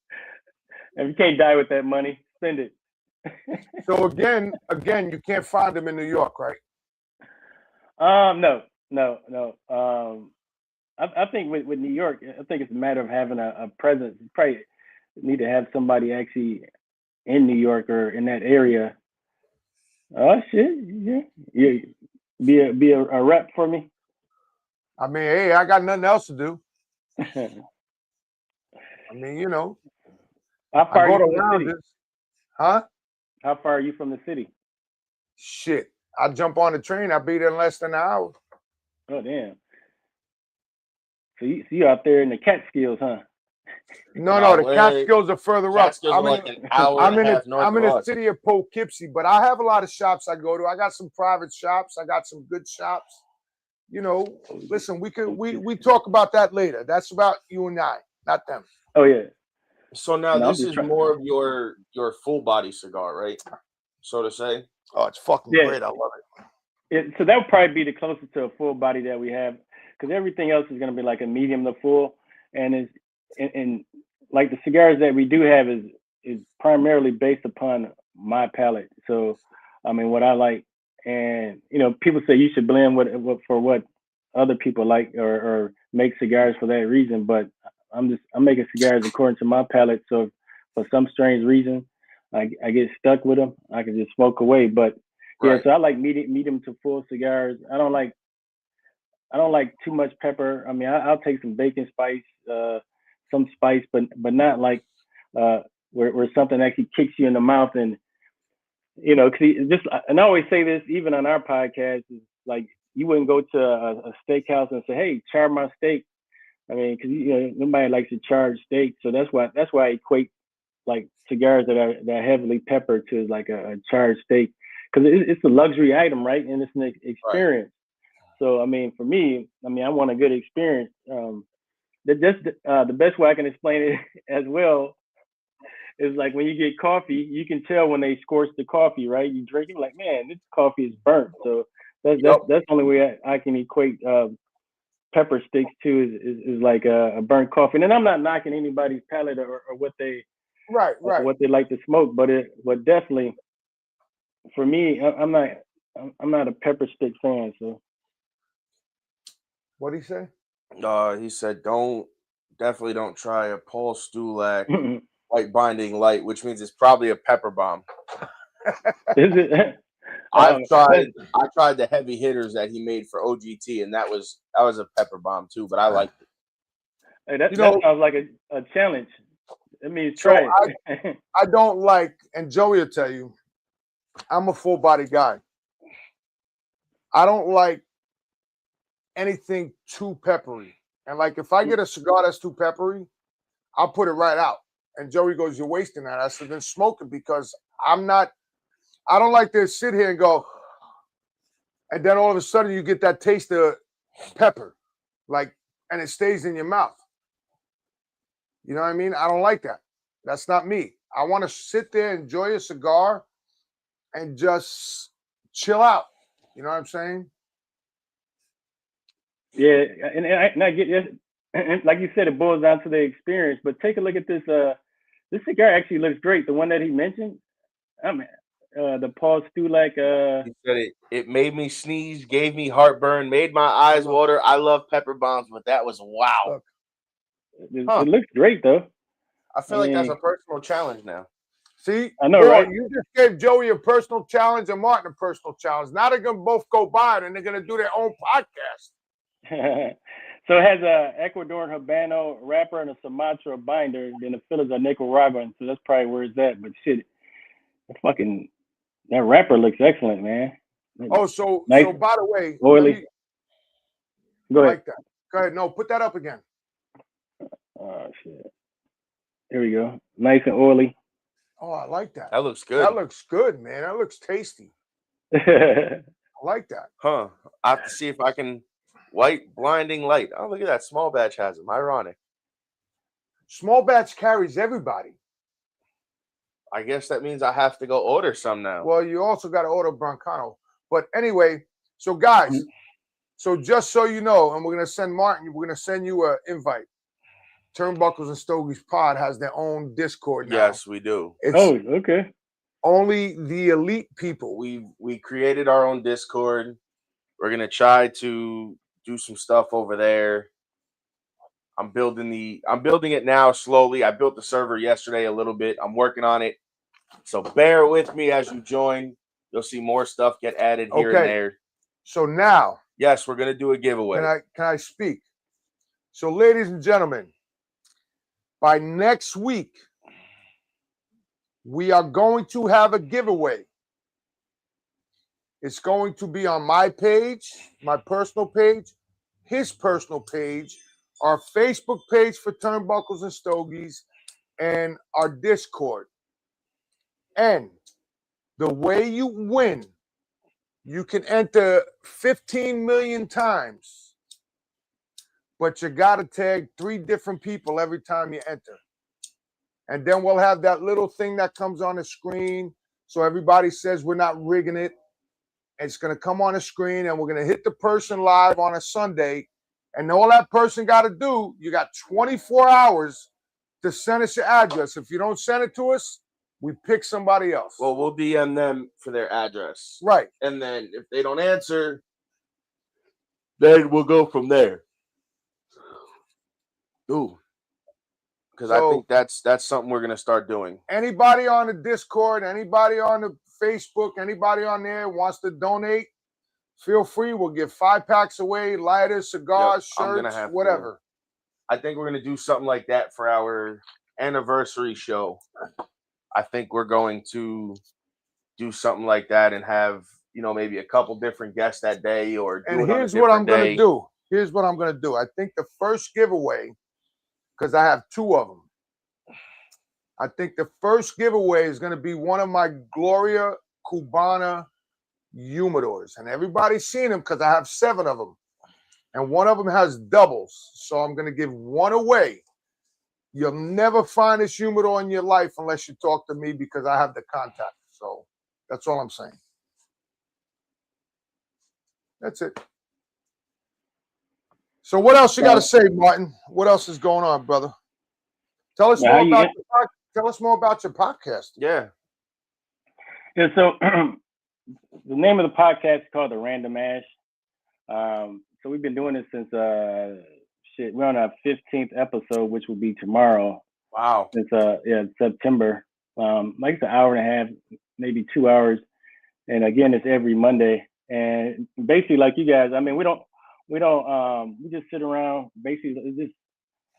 If you can't die with that money, spend it. So again, you can't find them in New York, right? No. I think with New York, I think it's a matter of having a presence. You probably need to have somebody actually in New York or in that area. Oh shit, yeah. Be a rep for me. I mean, hey, I got nothing else to do. I mean, How far I are go you to from the city? Huh? How far are you from the city? Shit, I jump on the train. I'll be there in less than an hour. Oh damn. So you out there in the Catskills, huh? No, the Catskills are further up. I'm like an hour and a half north I'm in of the us. city of Poughkeepsie, but I have a lot of shops I go to. I got some private shops. I got some good shops. Listen, we talk about that later. That's about you and I, not them. Oh yeah. So now this is more of your full body cigar, right? So to say. Oh, it's fucking great. I love it. So that would probably be the closest to a full body that we have, because everything else is going to be like a medium to full, and like the cigars that we do have is primarily based upon my palate. So I mean, what I like, and people say you should blend for what other people like, or make cigars for that reason, but I'm making cigars according to my palate. So for some strange reason, I get stuck with them. I can just smoke away. But yeah, so I like medium to full cigars. I don't like too much pepper. I mean, I'll take some bacon spice, some spice, but not like where something actually kicks you in the mouth. And cause and I always say this, even on our podcast, is like, you wouldn't go to a steakhouse and say, "Hey, char my steak." I mean, because nobody likes to charge steak, so that's why I equate like cigars that are heavily peppered to like a charred steak, because it's a luxury item, right? And it's an experience. Right. So I mean, for me, I want a good experience. The best way I can explain it as well is like when you get coffee, you can tell when they scorch the coffee, right? You drink it, like, man, this coffee is burnt. So that's the only way I can equate pepper sticks to is like a burnt coffee. And then I'm not knocking anybody's palate or what they what they like to smoke, but definitely for me, I'm not a pepper stick fan. So what did he say? He said definitely don't try a Paul Stulak white binding light, which means it's probably a pepper bomb. Is it? I tried the heavy hitters that he made for OGT, and that was a pepper bomb too. But I liked it. Hey, that sounds like a challenge. That means try it. I don't like, and Joey will tell you, I'm a full body guy. I don't like anything too peppery. And like if I get a cigar that's too peppery, I'll put it right out. And Joey goes, "You're wasting that." I said, "Then smoke it," because I don't like to sit here and go, and then all of a sudden you get that taste of pepper, like, and it stays in your mouth. You know what I mean? I don't like that. That's not me. I want to sit there, enjoy a cigar, and just chill out. You know what I'm saying? Yeah, and I get it. And like you said, it boils down to the experience. But take a look at this. This cigar actually looks great. The one that he mentioned. I mean, the Paul Stulak. He said it made me sneeze, gave me heartburn, made my eyes water. I love pepper bombs, but that was wow. It looks great though. I feel like that's a personal challenge now. See, I know, right? You just gave Joey a personal challenge and Martin a personal challenge. Now they're gonna both go by it and they're gonna do their own podcast. So it has a Ecuadorian Habano wrapper and a Sumatra binder. Then the fillers are Nicaraguan, so that's probably where it's at. But shit, that wrapper looks excellent, man. Oh, so nice. So by the way, oily. Go ahead. Like that. Go ahead. No, put that up again. Oh shit. Here we go. Nice and oily. Oh, I like that. That looks good. That looks good, man. That looks tasty. I like that. Huh. I have to see if I can. White blinding light. Oh, look at that. Small batch has them. Ironic. Small batch carries everybody. I guess that means I have to go order some now. Well, you also got to order Broncano. But anyway, so guys, so just so you know, and we're going to send Martin, we're going to send you an invite. Turnbuckles and Stogies Pod has their own Discord now. Yes, we do. It's okay. Only the elite people. We created our own Discord. We're going to try to do some stuff over there. I'm building it now slowly. I built the server yesterday a little bit. I'm working on it. So bear with me as you join. You'll see more stuff get added here and there. So now, yes, we're going to do a giveaway. Can I speak? So ladies and gentlemen, by next week, we are going to have a giveaway. It's going to be on my page, my personal page, his personal page, our Facebook page for Turnbuckles and Stogies, and our Discord. And the way you win, you can enter 15 million times, but you got to tag 3 different people every time you enter. And then we'll have that little thing that comes on the screen so everybody says we're not rigging it. It's going to come on the screen, and we're going to hit the person live on a Sunday. And all that person got to do, you got 24 hours to send us your address. If you don't send it to us, we pick somebody else. Well, we'll DM them for their address. Right. And then if they don't answer, then we'll go from there. Ooh. Because I think that's something we're going to start doing. Anybody on the Discord, anybody on the Facebook, anybody on there wants to donate, feel free. We'll give 5-packs away, lighters, cigars, shirts, whatever. I think we're going to do something like that for our anniversary show. I think we're going to do something like that and have, maybe a couple different guests that day or do and it on a here's what I'm different going to do. Here's what I'm going to do. I think the first giveaway, because I have 2 of them. I think the first giveaway is going to be one of my Gloria Cubana humidors. And everybody's seen them because I have 7 of them. And one of them has doubles. So I'm going to give 1 away. You'll never find this humidor in your life unless you talk to me because I have the contact. So that's all I'm saying. That's it. So what else you got to say, Martin? What else is going on, brother? Tell us more about Tell us more about your podcast. Yeah. Yeah, so the name of the podcast is called The Random Ash. So we've been doing this since we're on our 15th episode, which will be tomorrow. Wow. Since September. Like it's an hour and a half, maybe 2 hours. And again, it's every Monday. And basically, like you guys, I mean, we just sit around. Basically, it's just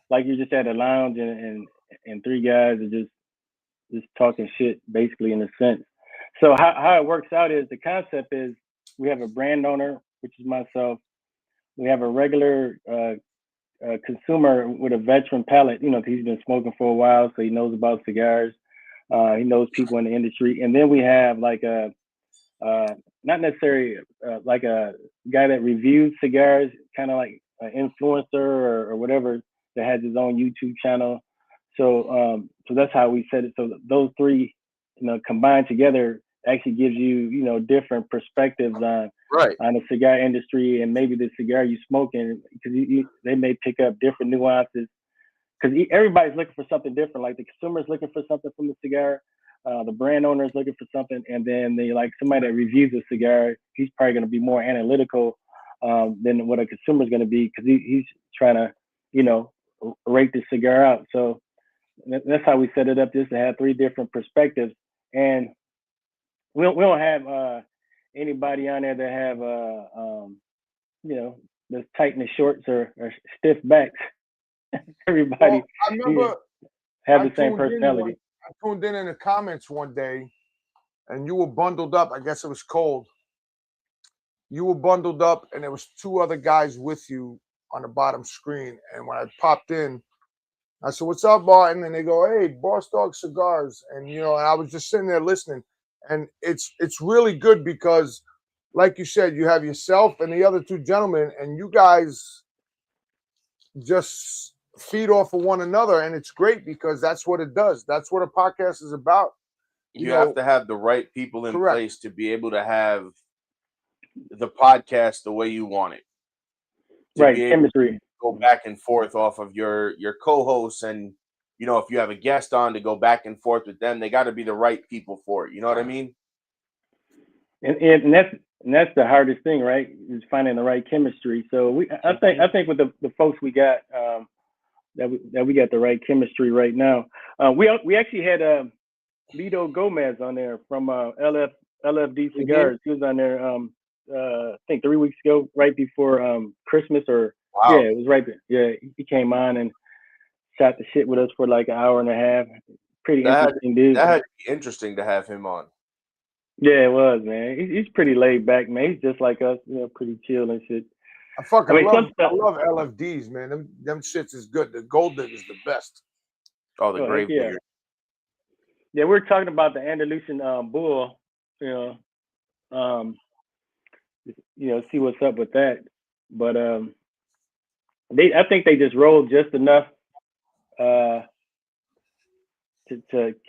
like you're just at a lounge and three guys are just talking shit, basically, in a sense. So how it works out is the concept is we have a brand owner, which is myself. We have a regular consumer with a veteran palate. You know, he's been smoking for a while, so he knows about cigars. He knows people in the industry. And then we have like a not necessarily like a guy that reviews cigars, kind of like an influencer or whatever, that has his own YouTube channel. So that's how we set it. So those three, combined together actually gives you, different perspectives on the cigar industry and maybe the cigar you smoking, because they may pick up different nuances. Because everybody's looking for something different. Like the consumer's looking for something from the cigar. The brand owner is looking for something, and then somebody that reviews a cigar, he's probably going to be more analytical than what a consumer is going to be, because he's trying to, rate the cigar out. So that's how we set it up, just to have three different perspectives. And we don't have anybody on there that have that's tight in the shorts or stiff backs. Everybody I remember have the same personality. I tuned in the comments one day, and you were bundled up. I guess it was cold. You were bundled up, and there was two other guys with you on the bottom screen. And when I popped in, I said, "What's up, Barton?" And they go, "Hey, Boss Dog Cigars." And and I was just sitting there listening. And it's really good because, like you said, you have yourself and the other two gentlemen, and you guys just feed off of one another, and it's great because that's what it does. That's what a podcast is about. You have to have the right people in place to be able to have the podcast the way you want it. Right, chemistry. Go back and forth off of your co-hosts, and if you have a guest on, to go back and forth with them. They got to be the right people for it. You know what I mean? And that's the hardest thing, right? Is finding the right chemistry. So I think with the folks we got, that we got the right chemistry right now. We actually had Lido Gomez on there from LFD Cigars. He was on there I think 3 weeks ago, right before Christmas, or yeah, it was right there. Yeah, he came on and shot the shit with us for like an hour and a half. Pretty interesting dude. That had to be interesting to have him on. Yeah, it was, man. He's pretty laid back, man. He's just like us, pretty chill and shit. I love LFDs, man. Them shits is good. The Gold Digger is the best. Oh, the Grave Digger. Yeah, we're talking about the Andalusian bull. See what's up with that. But I think they just rolled just enough to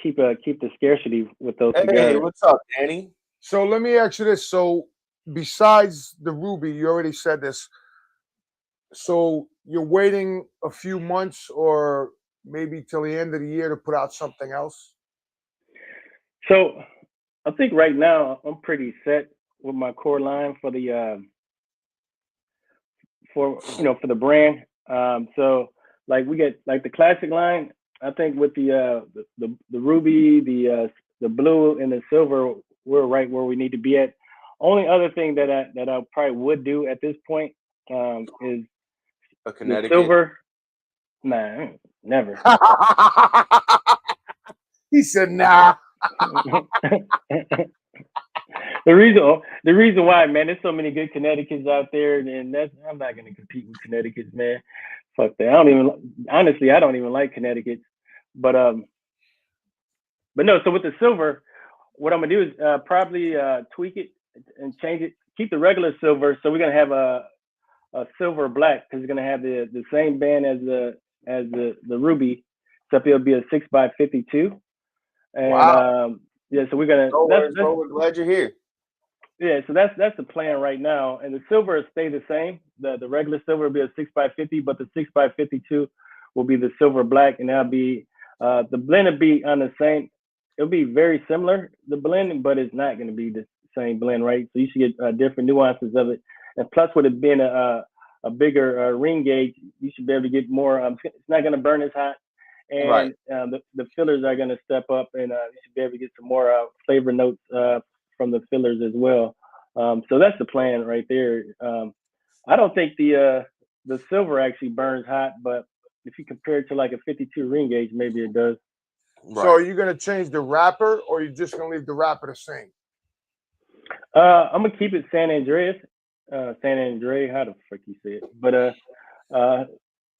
keep the scarcity with those cigars. Hey, what's up, Danny? So let me ask you this. So besides the Rubi, you already said this. So you're waiting a few months or maybe till the end of the year to put out something else? So I think right now I'm pretty set with my core line for the for the brand. So like we get like the classic line. I think with the Ruby, the blue, and the silver, we're right where we need to be at. Only other thing that I probably would do at this point is a Connecticut silver. Nah, never. He said, "Nah." The reason why, man, there's so many good Connecticut's out there, and I'm not gonna compete with Connecticut's, man. Fuck that. I don't even like Connecticut's. But no. So with the silver, what I'm gonna do is probably tweak it and change it. Keep the regular silver. So we're gonna have a silver black, because it's gonna have the same band as the Ruby. So it'll be a 6x52. And wow. Yeah, so we're gonna. We're glad you're here. Yeah, so that's the plan right now, and the silver will stay the same. The regular silver will be a 6x50, but the 6x52 will be the silver black, and that'll be the blend will be on the same. It'll be very similar, the blend, but it's not going to be the same blend, right? So you should get different nuances of it, and plus with it being a bigger ring gauge, you should be able to get more. It's not going to burn as hot, and the fillers are going to step up, and you should be able to get some more flavor notes from the fillers as well. So that's the plan right there. I don't think the silver actually burns hot, but if you compare it to like a 52 ring gauge, maybe it does. So are you gonna change the wrapper, or are you just gonna leave the wrapper the same? I'm gonna keep it San Andreas, San Andre. How the frick you say it? But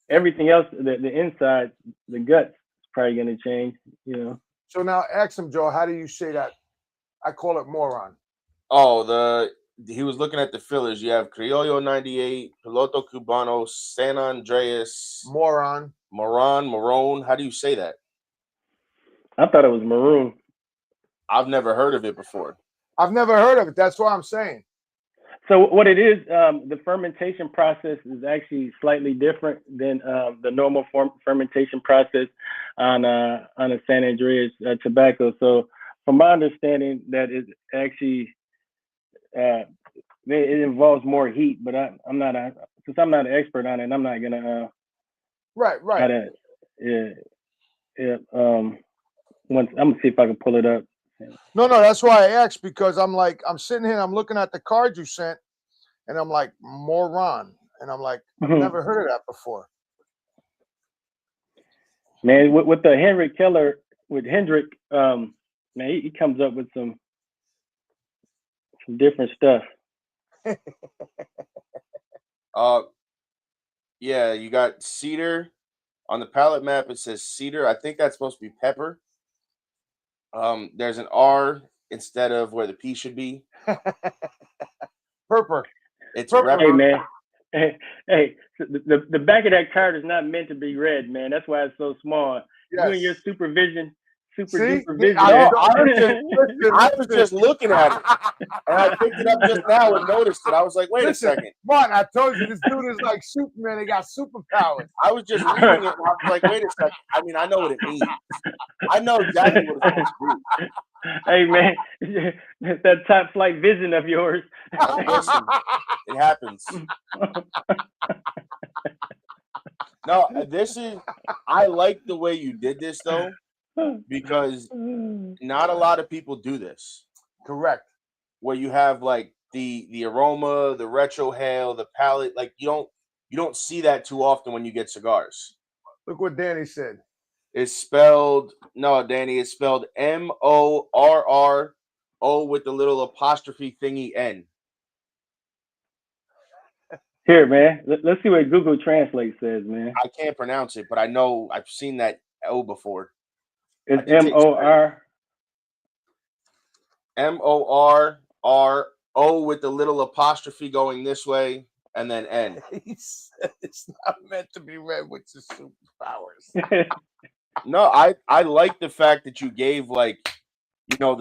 everything else, the inside, the guts, is probably gonna change. You know. So now ask him, Joe. How do you say that? I call it moron. Oh, he was looking at the fillers. You have Criollo 98, Piloto Cubano, San Andreas, Moron. Marone. How do you say that? I thought it was maroon. I've never heard of it before. I've never heard of it. That's what I'm saying. So what it is, the fermentation process is actually slightly different than the normal fermentation process on a San Andreas tobacco. So from my understanding, that it actually it involves more heat. But I'm not since I'm not an expert on it, I'm not gonna right. Once I'm gonna see if I can pull it up. No, that's why I asked, because I'm sitting here and I'm looking at the card you sent, and I'm like, moron, and I'm like, I've never heard of that before. Man, with the Hendrik Keller, with Hendrik, man, he comes up with some different stuff. Yeah, you got cedar on the palette map. It says cedar. I think that's supposed to be pepper. There's an R instead of where the P should be. Purple. It's purple. Hey man, hey, the back of that card is not meant to be read, man. That's why it's so small. Yes. You and your supervision. I was just looking at it, and I picked it up just now and noticed it. I was like, wait a second. Martin, I told you this dude is like Superman. He got superpowers. I was just reading it, and I was like, wait a second. I mean, I know what it means. I know exactly what it's supposed to be. Hey, man, that top flight vision of yours. Listen, it happens. No, I like the way you did this, though, because not a lot of people do this. Correct. Where you have like the aroma, the retrohale, the palate, like you don't see that too often when you get cigars. Look what Danny said. It's spelled Danny. It's spelled MORRO with the little apostrophe thingy N. Here, man. Let's see what Google Translate says, man. I can't pronounce it, but I know I've seen that O before. It's MORRO with the little apostrophe going this way, and then N. He said it's not meant to be read with the superpowers. No, I like the fact that you gave the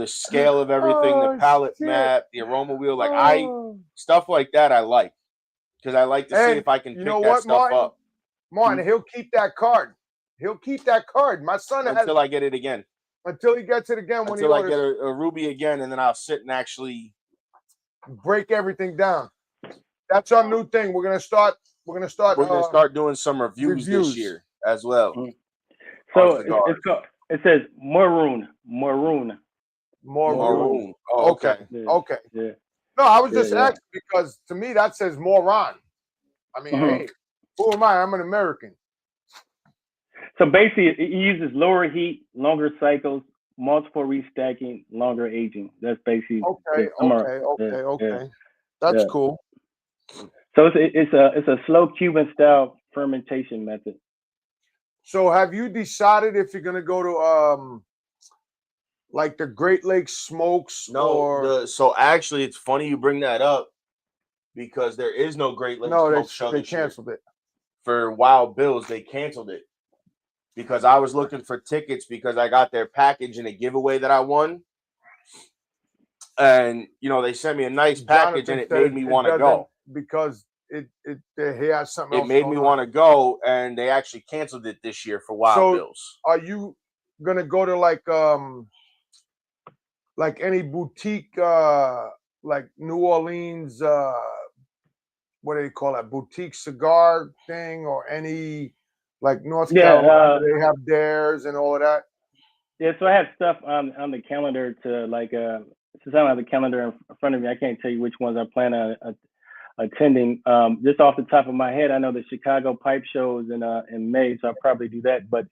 scale of everything, the palette map, the aroma wheel, stuff like that. I like, because I like to see if I can pick that stuff up. Martin, he'll keep that card. He'll keep that card. My son until I get it again. Until he gets it again. Until I get a Ruby again, and then I'll sit and actually break everything down. That's our new thing. We're gonna start doing some reviews this year as well. So it says maroon. Oh, okay. Yeah. Okay. Yeah. No, I was just asking because to me that says moron. I mean, hey, who am I? I'm an American. So basically, it uses lower heat, longer cycles, multiple restacking, longer aging. That's basically okay. That's cool. So it's a slow Cuban style fermentation method. So have you decided if you're gonna go to like the Great Lakes Smokes? So actually, it's funny you bring that up because there is no Great Lakes Smokes show. They canceled it for Wild Bills. They canceled it because I was looking for tickets because I got their package in a giveaway that I won, and they sent me a nice package and it made me want to go because he has something. It made me want to go, and they actually canceled it this year for Wild Bills. Are you gonna go to like any boutique, like New Orleans, what do they call that, boutique cigar thing, or any Like North Yeah, Carolina, they have theirs and all of that. Yeah, so I have stuff on the calendar to since I don't have the calendar in front of me, I can't tell you which ones I plan on attending. Just off the top of my head, I know the Chicago Pipe Shows in May, so I'll probably do that. But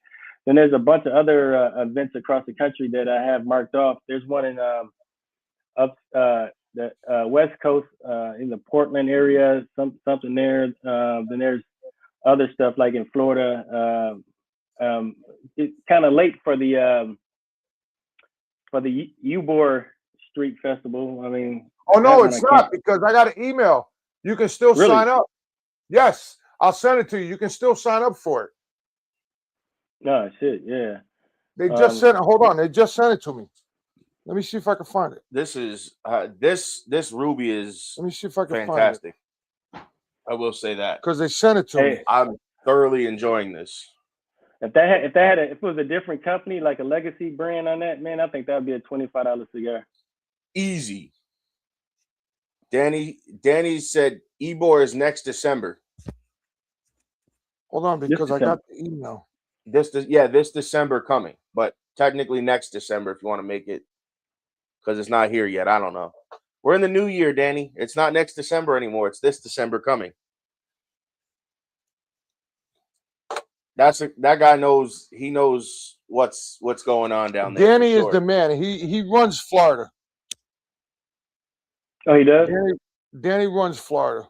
then there's a bunch of other events across the country that I have marked off. There's one in the West Coast in the Portland area, something there. Then there's other stuff like in Florida. It's kind of late for the Ybor Street Festival. I mean, Oh no, it's not, because I got an email. You can still sign up. Yes, I'll send it to you. You can still sign up for it. No shit, yeah. They just sent it. Hold on, they just sent it to me. Let me see if I can find it. This is this Rubi is. Let me see if I can fantastic. find it. I will say that because they sent it to me. I'm thoroughly enjoying this. If it was a different company, like a legacy brand on that, man, I think that would be a $25 cigar. Easy. Danny said Ybor is next December. Hold on, because I got the email. This December coming, but technically next December if you want to make it, because it's not here yet. I don't know. We're in the new year, Danny. It's not next December anymore. It's this December coming. That guy knows. He knows what's going on down there. Danny is the man. He runs Florida. Oh, he does? Danny runs Florida.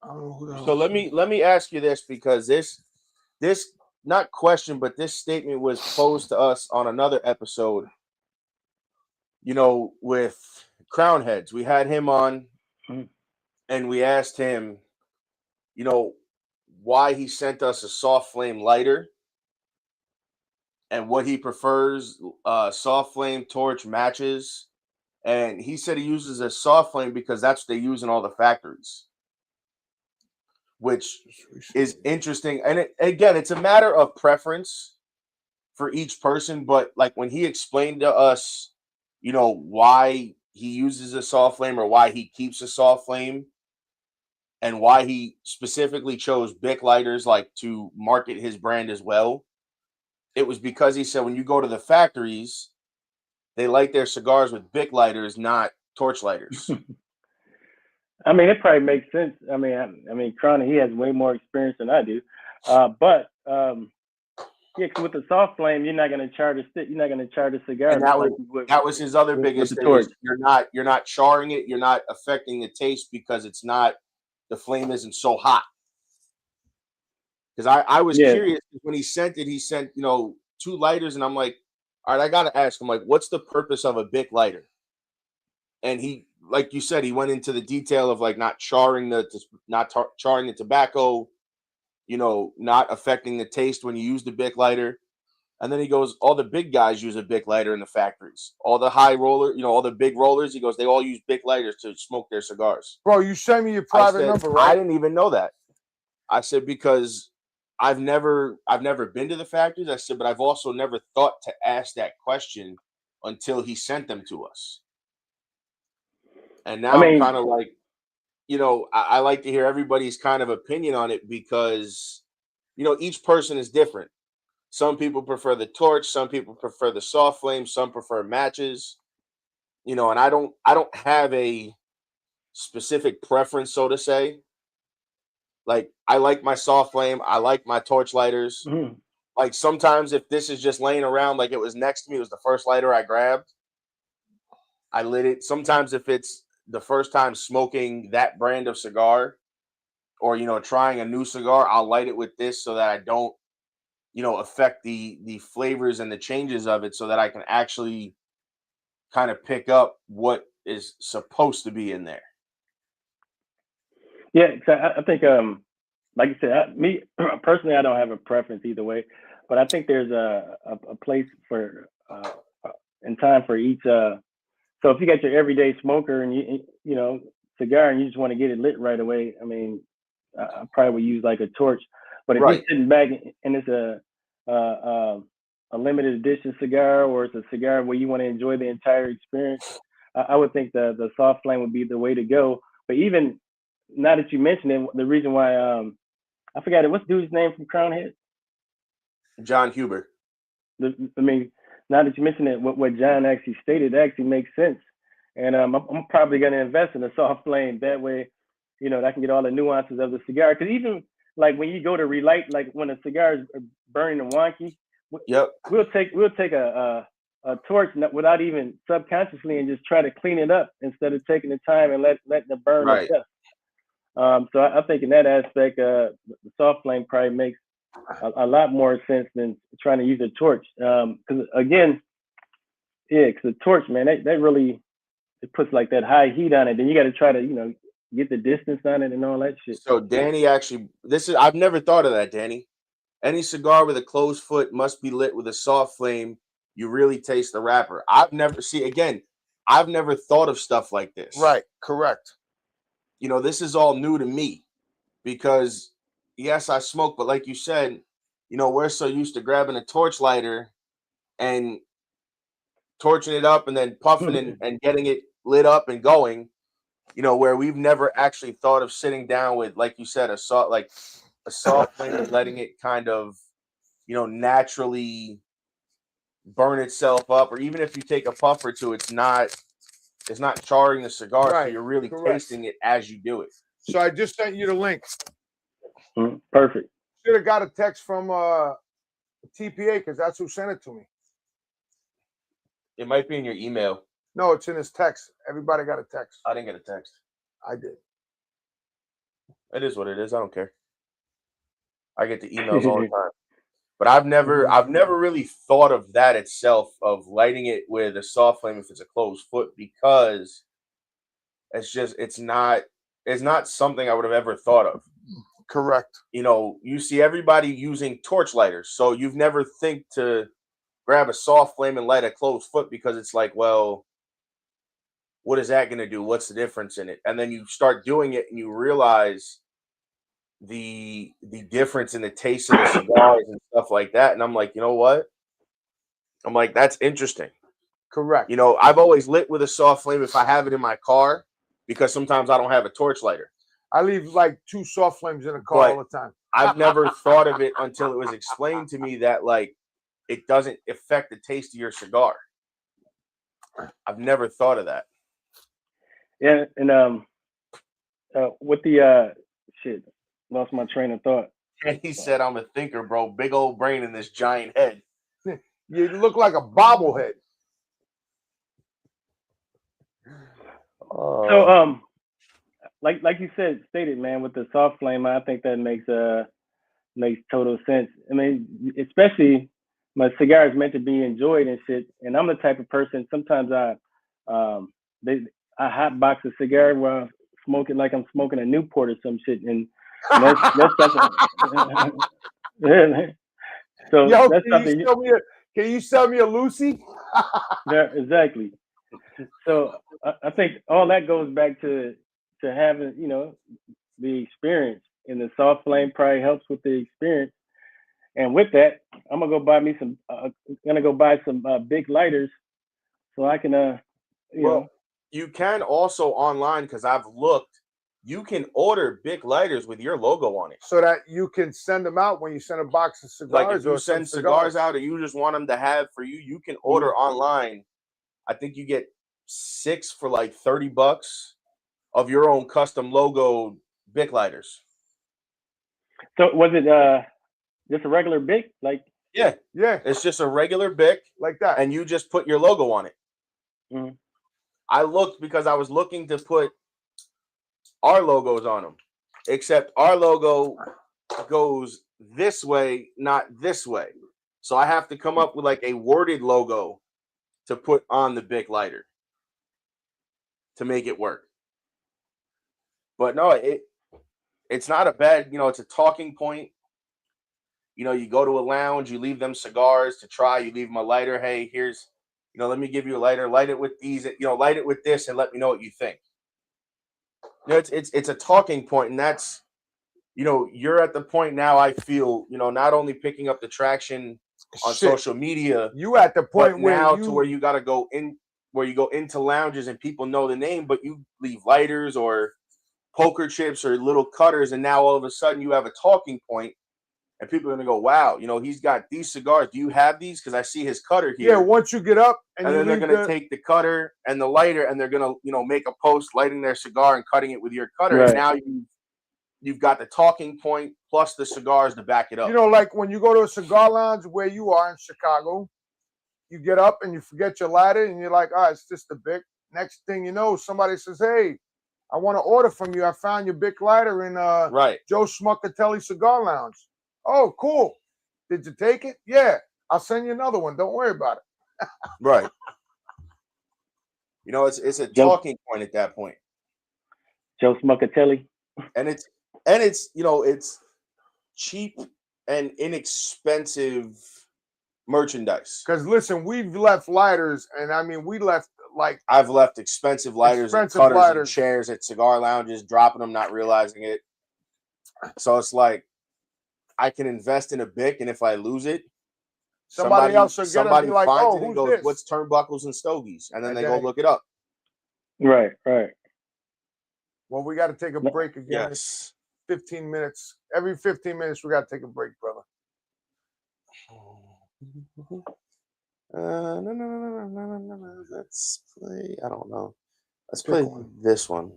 I don't know who that So let me ask you this, because this not question, but this statement was posed to us on another episode. You know, with Crown Heads, we had him on, and we asked him, you know, why he sent us a soft flame lighter and what he prefers, soft flame, torch, matches. And he said he uses a soft flame because that's what they use in all the factories, which is interesting. And again, it's a matter of preference for each person. But like when he explained to us, you know, why he uses a soft flame or why he keeps a soft flame and why he specifically chose Bic lighters like to market his brand as well, it was because he said when you go to the factories, they light their cigars with Bic lighters, not torch lighters. I mean, it probably makes sense. I mean, Crown, he has way more experience than I do. But yeah, with the soft flame, you're not going to char the stick. You're not going to char the cigar. And that was his other biggest thing. You're not charring it. You're not affecting the taste because the flame isn't so hot. Because I was curious when he sent, you know, 2 lighters, and I'm like, all right, I got to ask him, like, what's the purpose of a Bic lighter? And he, like you said, he went into the detail of like not charring the tobacco, you know, not affecting the taste when you use the Bic lighter. And then he goes, all the big guys use a Bic lighter in the factories. All the high roller, you know, all the big rollers, he goes, they all use Bic lighters to smoke their cigars. Bro, you sent me your private number, right? I didn't even know that. I said, because I've never been to the factories. I said, but I've also never thought to ask that question until he sent them to us. And now I'm kind of like, you know, I like to hear everybody's kind of opinion on it because, you know, each person is different. Some people prefer the torch, some people prefer the soft flame, some prefer matches, you know, and I don't have a specific preference, so to say. Like, I like my soft flame, I like my torch lighters. Like, sometimes if this is just laying around, like it was next to me, it was the first lighter I grabbed, I lit it. Sometimes if it's the first time smoking that brand of cigar, or, you know, trying a new cigar, I'll light it with this so that I don't, you know, affect the flavors and the changes of it, so that I can actually kind of pick up what is supposed to be in there. Yeah, so I think, like you said, me personally, I don't have a preference either way, but I think there's a place for in time for each. So if you got your everyday smoker and you know, cigar, and you just want to get it lit right away, I mean, I probably would use like a torch. But if you're sitting back and it's a limited edition cigar, or it's a cigar where you want to enjoy the entire experience, I would think the soft flame would be the way to go. But even now that you mentioned it, the reason why I forgot it. What's dude's name from Crown Head? John Huber. I mean, now that you mentioned it, what John actually stated actually makes sense. And I'm probably going to invest in a soft flame. That way, you know, I can get all the nuances of the cigar. Because even like when you go to relight, like when a cigar is burning and wonky, Yep. we'll take a torch without even subconsciously and just try to clean it up instead of taking the time and letting it burn Right. itself. So I think in that aspect, the soft flame probably makes a lot more sense than trying to use a torch. Because again, because the torch, man, that really, it puts like that high heat on it. Then you got to try to, you know, get the distance on it and all that shit. So Danny actually, I've never thought of that, Danny. Any cigar with a closed foot must be lit with a soft flame. You really taste the wrapper. I've never thought of stuff like this. Right, correct. You know, this is all new to me because yes, I smoke, but like you said, you know, we're so used to grabbing a torch lighter and torching it up and then puffing and getting it lit up and going, you know, where we've never actually thought of sitting down with, like you said, a soft flame and letting it kind of, you know, naturally burn itself up. Or even if you take a puff or two, it's not charring the cigar, Right, so you're really correct. tasting it as you do it. So I just sent you the link. Perfect. Should have got a text from TPA because that's who sent it to me. It might be in your email. No, it's in his text. Everybody got a text. I didn't get a text. I did. It is what it is. I don't care. I get the emails all the time. But I've never really thought of that itself, of lighting it with a soft flame if it's a closed foot, because it's not something I would have ever thought of. Correct. You know, you see everybody using torch lighters, so you've never think to grab a soft flame and light a closed foot because it's like, well, what is that going to do? What's the difference in it? And then you start doing it and you realize the difference in the taste of the cigars and stuff like that. And I'm like, you know what? I'm like, that's interesting. Correct. You know, I've always lit with a soft flame if I have it in my car, because sometimes I don't have a torch lighter. I leave like 2 soft flames in the car all the time. I've never thought of it until it was explained to me that, like, it doesn't affect the taste of your cigar. I've never thought of that. Yeah, and with the shit, lost my train of thought. And he said, I'm a thinker, bro. Big old brain in this giant head. You look like a bobblehead. So like you stated, man, with the soft flame, I think that makes total sense. I mean, especially my cigar is meant to be enjoyed and shit. And I'm the type of person, sometimes I hot box a cigar while I smoke it like I'm smoking a Newport or some shit. And that's something. So Yo, that's something. Can you sell me a Lucy? Yeah, exactly. So I think all that goes back to having, you know, the experience, and the soft flame probably helps with the experience. And with that, I'm gonna go buy me some. Big lighters, so I can you know. You can also online, because I've looked. You can order big lighters with your logo on it, so that you can send them out when you send a box of cigars. Like if you send cigars out, or you just want them to have for you, you can order online. I think you get 6 for like $30 of your own custom logo Bic lighters. So was it just a regular Bic? Like yeah, it's just a regular Bic like that, and you just put your logo on it. Mm-hmm. I looked because I was looking to put our logos on them, except our logo goes this way, not this way. So I have to come up with like a worded logo to put on the Bic lighter to make it work. But no, it's not a bad, you know, it's a talking point. You know, you go to a lounge, you leave them cigars to try, you leave them a lighter. Hey, here's, you know, let me give you a lighter, light it with these, you know, light it with this and let me know what you think. You know, it's a talking point, and that's, you know, you're at the point now, I feel, you know, not only picking up the traction on social media, you at the point where now to where you got to go in, where you go into lounges and people know the name, but you leave lighters or poker chips or little cutters, and now all of a sudden you have a talking point, and people are gonna go, "Wow, he's got these cigars. Do you have these? Because I see his cutter here." Yeah, once you get up and then they're gonna take the cutter and the lighter, and they're gonna make a post lighting their cigar and cutting it with your cutter, Right. and now you've got the talking point plus the cigars to back it up. Like when you go to a cigar lounge where you are in Chicago, you get up and you forget your lighter, and you're like, it's just a Bic. Next thing you know, somebody says, "Hey, I want to order from you. I found your Bic lighter in right. Joe Schmuckatelli Cigar Lounge." "Oh, cool. Did you take it?" "Yeah, I'll send you another one. Don't worry about it." Right. It's a talking point at that point. Joe Schmuckatelli. And it's cheap and inexpensive merchandise. Because listen, we've left lighters, and I mean, we left I've left expensive lighters and cutters and chairs at cigar lounges, dropping them, not realizing it. So it's like I can invest in a Bic, and if I lose it, somebody else will get it and be like, "Oh, who's this? What's Turnbuckles and Stogies?" And then they go look it up. Right, right. Well, we got to take a break again. Yes. 15 minutes. Every 15 minutes, we got to take a break, brother. No. Let's play. I don't know. Let's play this one.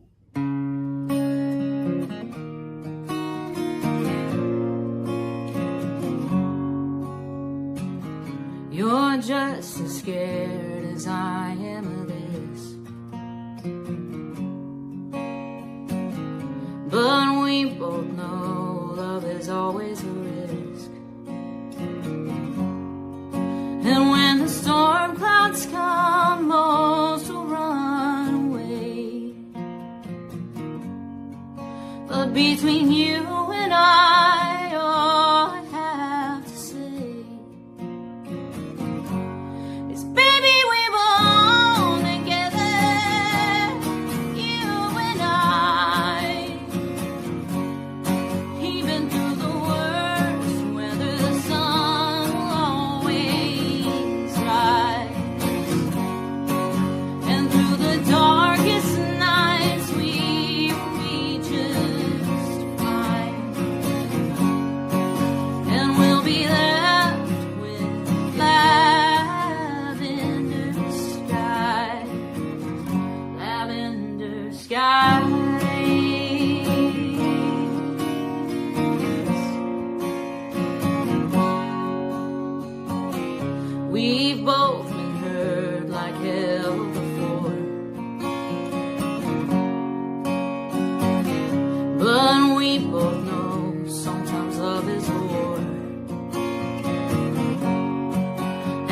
You're just as scared as I am of this, but we both know love is always a risk. And when the storm clouds come, most will run away. But between you and I, all I have to say is, baby, we belong together, you and I. Even through the worst weather, the sun will always rise. And through the darkest nights, we will be just fine. And we'll be left with lavender sky, lavender skies. We've both been hurt like hell before, but we both know sometimes love is war.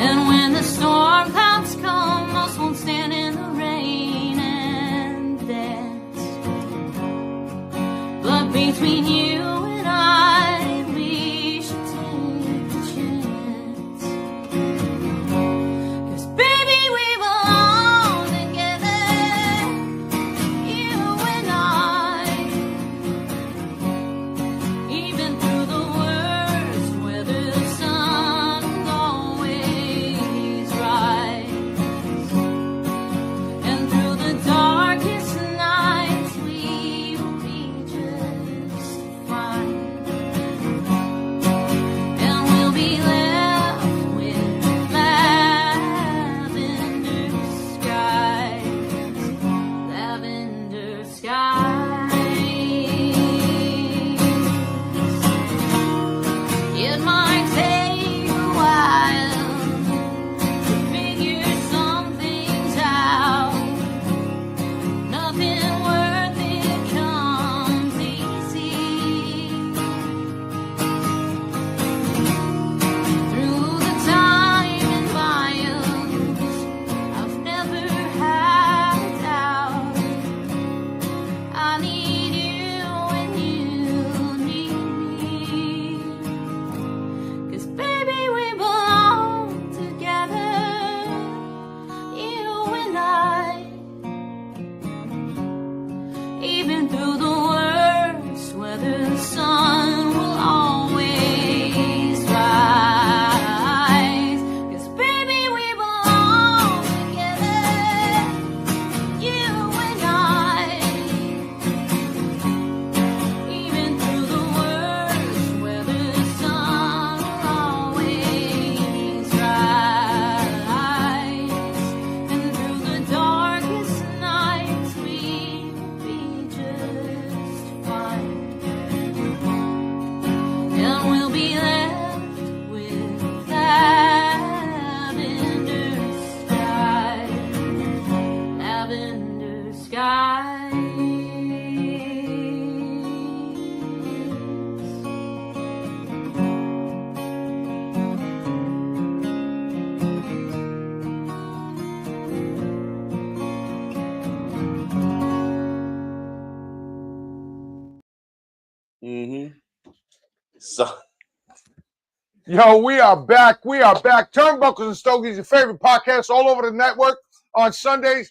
And when the storm clouds come, most won't stand in the rain and dance. But between you and I, we should take a chance. 'Cause baby, we belong together, you and I. Even through the worst weather, the sun will always rise. And through the darkest nights, we will be just skies. So, yo, we are back. We are back. Turnbuckles and Stogies, your favorite podcast all over the network on Sundays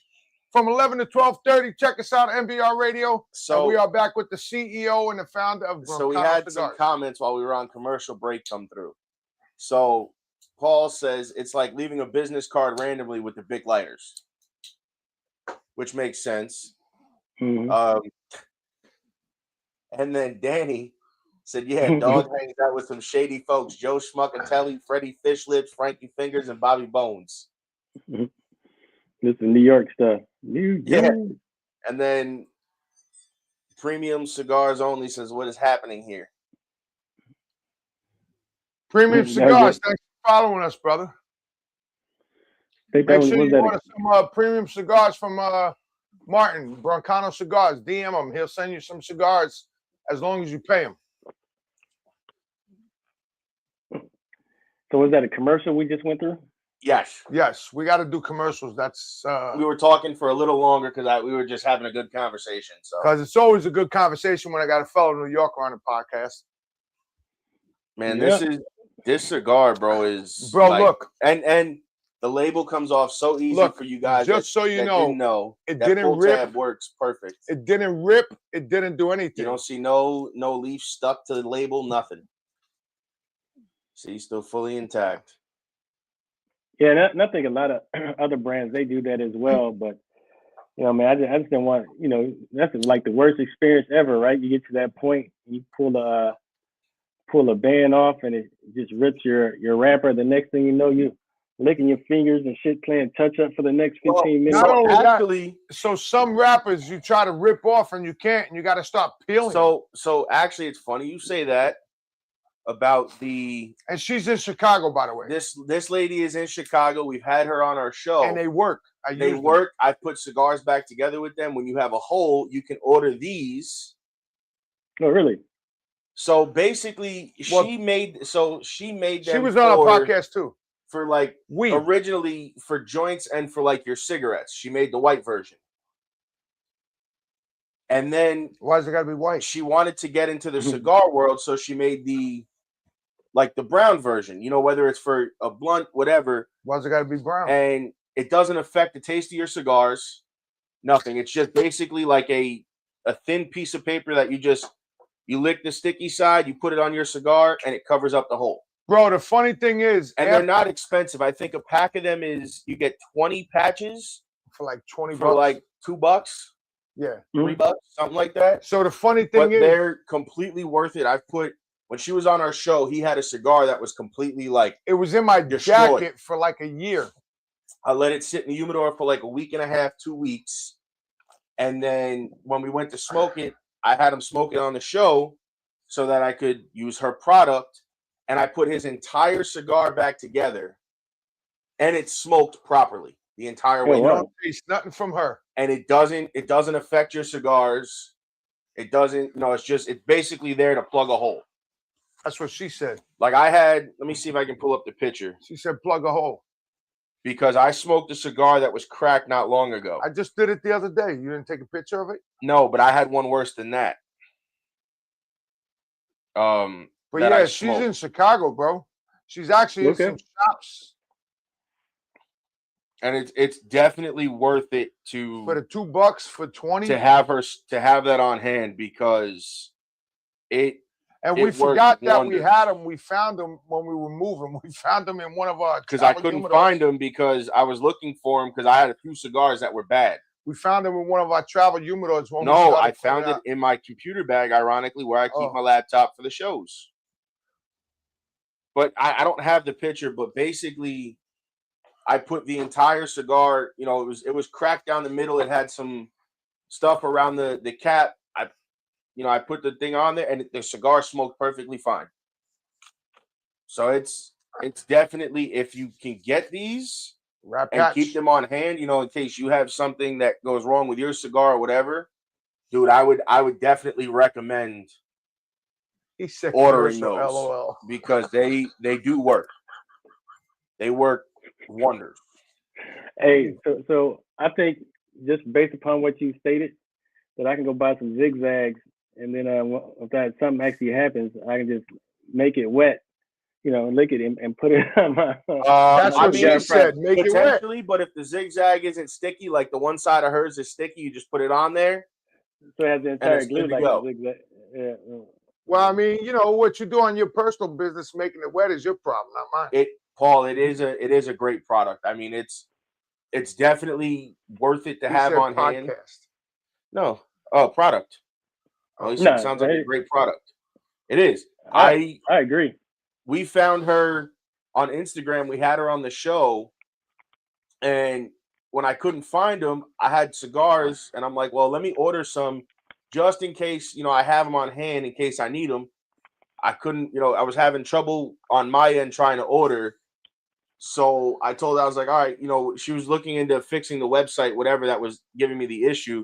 from 11 to 12:30. Check us out, MBR Radio. So and we are back with the CEO and the founder of Broncano So we had Cigars. some comments while we were on commercial break come through. So Paul says it's like leaving a business card randomly with the big lighters, which makes sense. Mhm. And then Danny said, yeah, dog hangs out with some shady folks, Joe Schmuckatelli, Freddie Fish Lips, Frankie Fingers, and Bobby Bones. This is New York stuff. New Yeah. York. And then Premium Cigars Only says, what is happening here? Premium That Cigars, was it. thanks for following us, brother. Think that Make was, sure was you that order some premium cigars from Martin, Broncano Cigars. DM him. He'll send you some cigars as long as you pay him. So was that a commercial we just went through? Yes. Yes, we got to do commercials. That's We were talking for a little longer because we were just having a good conversation. So because it's always a good conversation when I got a fellow New Yorker on the podcast. man, Yeah. this cigar, bro, is Look, and the label comes off so easy Look, for you guys. just so you that know, didn't know it that didn't full rip. tab works perfect. It didn't rip. It didn't do You anything. don't see no leaf stuck to the label, nothing. See, still fully intact. Yeah, and I think a lot of other brands, they do that as well. But, you know, man, I just didn't want, you know, that's like the worst experience ever, right? You get to that point, you pull a band off and it just rips your wrapper. The next thing you know, you licking your fingers and shit, playing touch up for the next 15 minutes. Not only Actually, that, so some wrappers you try to rip off and you can't, and you got to stop peeling. so actually, it's funny you say that about the. And she's in Chicago, by the way. This lady is in Chicago. We've had her on our show. And they work. They work. I put cigars back together with them. When you have a hole, you can order these. Oh, really? So basically, she made them. She was on our podcast too. For like originally for joints and for like your cigarettes. She made the white version. And then why's it gotta be white? She wanted to get into the cigar world, so she made the brown version, you know, whether it's for a blunt, whatever. Why's it gotta be brown? And it doesn't affect the taste of your cigars. Nothing. It's just basically like a thin piece of paper that you lick the sticky side, you put it on your cigar, and it covers up the hole. Bro, the funny thing is, and they're not expensive. I think a pack of them you get 20 patches for like $20 for like $2. Yeah, $3, something like that. So the funny thing is, they're completely worth it. When she was on our show, he had a cigar that was completely like it was in my destroyed. jacket for like a year. I let it sit in the humidor for like a week and a half, 2 weeks, and then when we went to smoke it, I had him smoke it on the show so that I could use her product. And I put his entire cigar back together, and it's smoked properly the entire way. You don't taste nothing from her, and it doesn't affect your cigars. It doesn't. No, it's basically there to plug a hole. That's what she said. Like let me see if I can pull up the picture. She said plug a hole because I smoked a cigar that was cracked not long ago. I just did it the other day. You didn't take a picture of it? No, but I had one worse than that. But yeah, she's in Chicago, bro. She's actually in some shops. And it's definitely worth it for the $2 for 20 to have that on hand because we forgot that we had them. We found them when we were moving. We found them in one of our because I couldn't find them because I was looking for them because I had a few cigars that were bad. We found them in one of our travel humidors. No, I found it in my computer bag, ironically, where I keep my laptop for the shows. But I don't have the picture, but basically I put the entire cigar, you know, it was cracked down the middle. It had some stuff around the cap. I put the thing on there and the cigar smoked perfectly fine. So it's definitely, if you can get these, Rat and patch. keep them on hand, in case you have something that goes wrong with your cigar or whatever. Dude, I would definitely recommend He said ordering commercial, those LOL. because they do work. They work wonders. Hey, so I think just based upon what you stated, that I can go buy some zigzags, and then if something actually happens, I can just make it wet, lick it and put it on my. That's what she said. Make it wet. Potentially, but if the zigzag isn't sticky, like the one side of hers is sticky, you just put it on there. So it has the entire glue like go. the zigzag. Yeah. Well, I mean, what you do on your personal business, making it wet is your problem, not mine. Paul, it is a great product. I mean, it's definitely worth it to have on podcast. hand. No, product. Well, it sounds like a great product. It is. I agree. We found her on Instagram. We had her on the show, and when I couldn't find them, I had cigars, and I'm like, well, let me order some just in case, I have them on hand in case I need them. I couldn't, I was having trouble on my end trying to order. So I told her, I was like, all right, she was looking into fixing the website, whatever that was giving me the issue.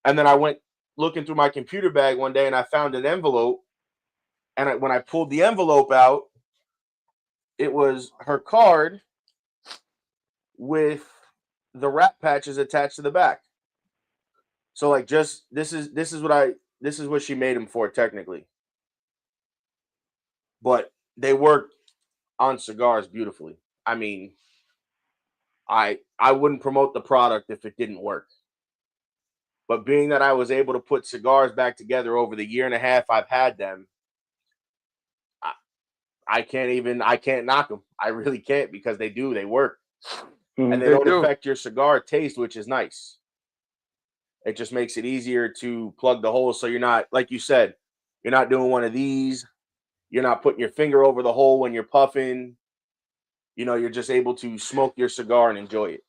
And then I went looking through my computer bag one day and I found an envelope. And when I pulled the envelope out, it was her card with the wrap patches attached to the back. So like, just this is what she made them for technically. But they work on cigars beautifully. I mean, I wouldn't promote the product if it didn't work. But being that I was able to put cigars back together over the year and a half I've had them, I can't knock them. I really can't because they work. And they don't affect your cigar taste, which is nice. It just makes it easier to plug the hole so you're not, like you said, you're not doing one of these. You're not putting your finger over the hole when you're puffing. You're just able to smoke your cigar and enjoy it.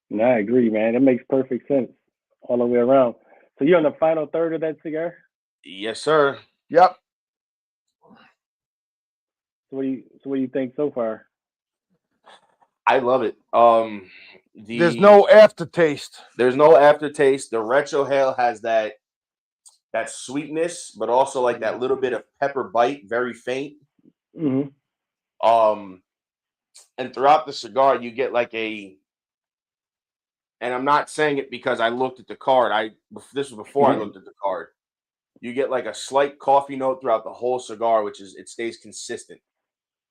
No, I agree, man. That makes perfect sense all the way around. So you're on the final third of that cigar? Yes, sir. Yep. So what do you think so far? I love it. There's no aftertaste. There's no aftertaste. The retrohale has that sweetness, but also like that little bit of pepper bite, very faint. Mm-hmm. And throughout the cigar, you get like and I'm not saying it because I looked at the card. This was before I looked at the card. You get like a slight coffee note throughout the whole cigar, it stays consistent.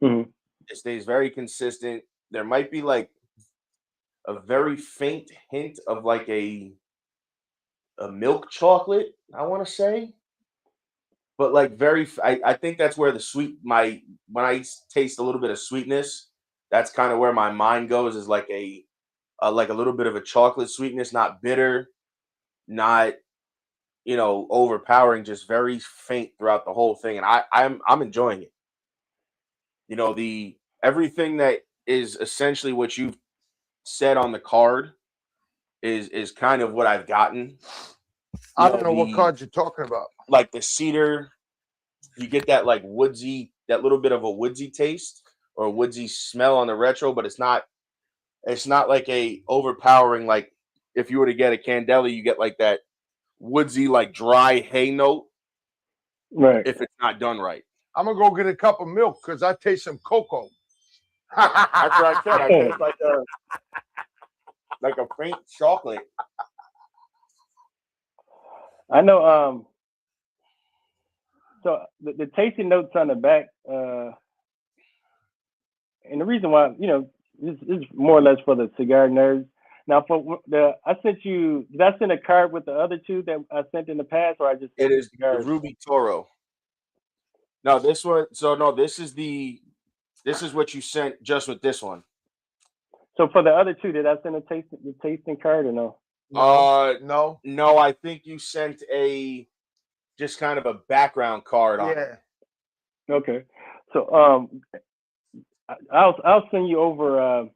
Mm-hmm. It stays very consistent. There might be like a very faint hint of like a milk chocolate, I want to say, but like I think that's where the when I taste a little bit of sweetness, that's kind of where my mind goes, is like a little bit of a chocolate sweetness, not bitter, not overpowering, just very faint throughout the whole thing, and I'm enjoying it. Everything that is essentially what you've said on the card is kind of what I've gotten. I don't know what card you're talking about. Like the cedar, you get that like woodsy, that little bit of a woodsy taste or a woodsy smell on the retro, but it's not like a overpowering, like if you were to get a Candela, you get like that woodsy, like dry hay note. Right. If it's not done right. I'm gonna go get a cup of milk because I taste some cocoa. That's what I said. I taste like a faint chocolate. I know. So the tasting notes on the back, and the reason why, this is more or less for the cigar nerds. Now, did I send a card with the other two that I sent in the past, or I just? It is the Ruby Toro. No, this one. So no, this is what you sent just with this one. So for the other two, did I send the tasting card or no? No. I think you sent just kind of a background card on it. Okay. So I'll send you over.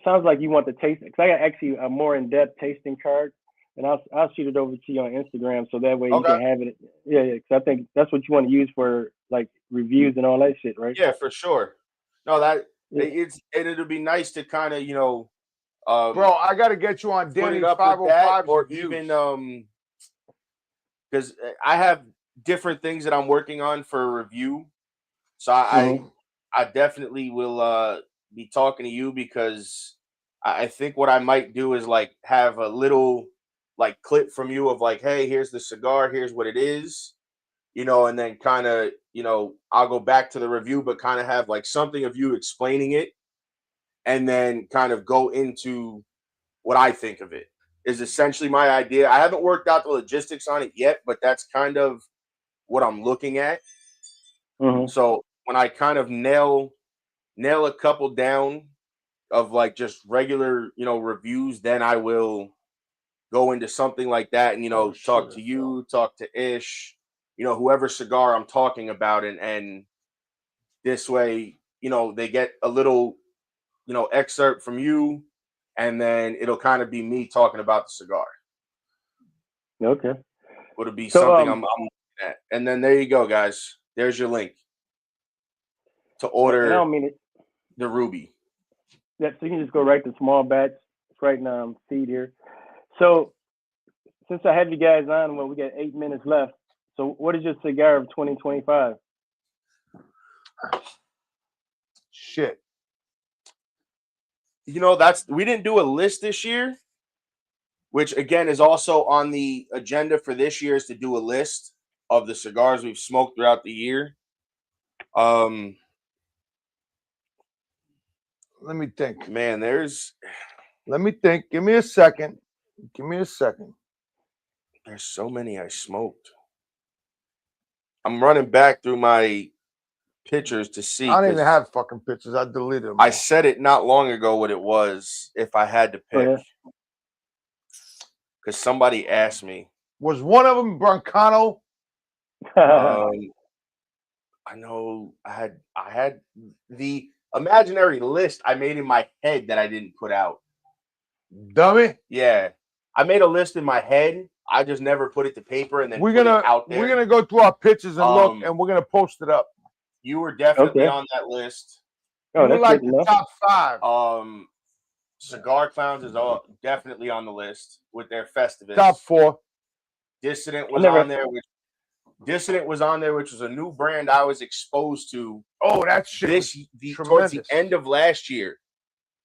Sounds like you want the tasting, because I got actually a more in-depth tasting card, and I'll shoot it over to you on Instagram so that way you can have it. Yeah, because I think that's what you want to use for like reviews and all that shit, right? Yeah, for sure. No, that Yeah. it'll be nice to kind of, Bro, I got to get you on put Danny it up with that, 505's or reviews. even because I have different things that I'm working on for a review. So I definitely will be talking to you, because I think what I might do is like have a little like clip from you of like, hey, here's the cigar, here's what it is, and then kind of, I'll go back to the review, but kind of have like something of you explaining it, and then kind of go into what I think of it is essentially my idea. I haven't worked out the logistics on it yet, but that's kind of what I'm looking at. So when I kind of nail a couple down of like just regular, reviews, then I will go into something like that and, talk to you, talk to Ish, whoever cigar I'm talking about. And this way, they get a little, excerpt from you, and then it'll kind of be me talking about the cigar. Okay. It'll be So, something I'm looking at. And then there you go, guys. There's your link to order and I don't mean it. the Rubi. Yeah, so you can just go right to small batch. It's right in feed here. So since I have you guys on, well, we got 8 minutes left. So what is your cigar of 2025? Shit. We didn't do a list this year, which again is also on the agenda for this year, is to do a list of the cigars we've smoked throughout the year. Let me think. Man, Let me think. Give me a second. There's so many I smoked. I'm running back through my pictures to see. I don't even have fucking pictures. I deleted them. I said it not long ago what it was if I had to pick. Because somebody asked me. Was one of them Broncano? I know I had the imaginary list I made in my head that I didn't put out. Dummy. Yeah. I made a list in my head. I just never put it to paper, and then We're put it out there. We're gonna go through our pictures and look, and we're gonna post it up. You were definitely on that list. You were like the top 5. Cigar Clowns is definitely on the list with their Festivus. Top 4. Dissident was on there. Dissident was on there, which was a new brand I was exposed to. Oh, that shit! Towards the end of last year,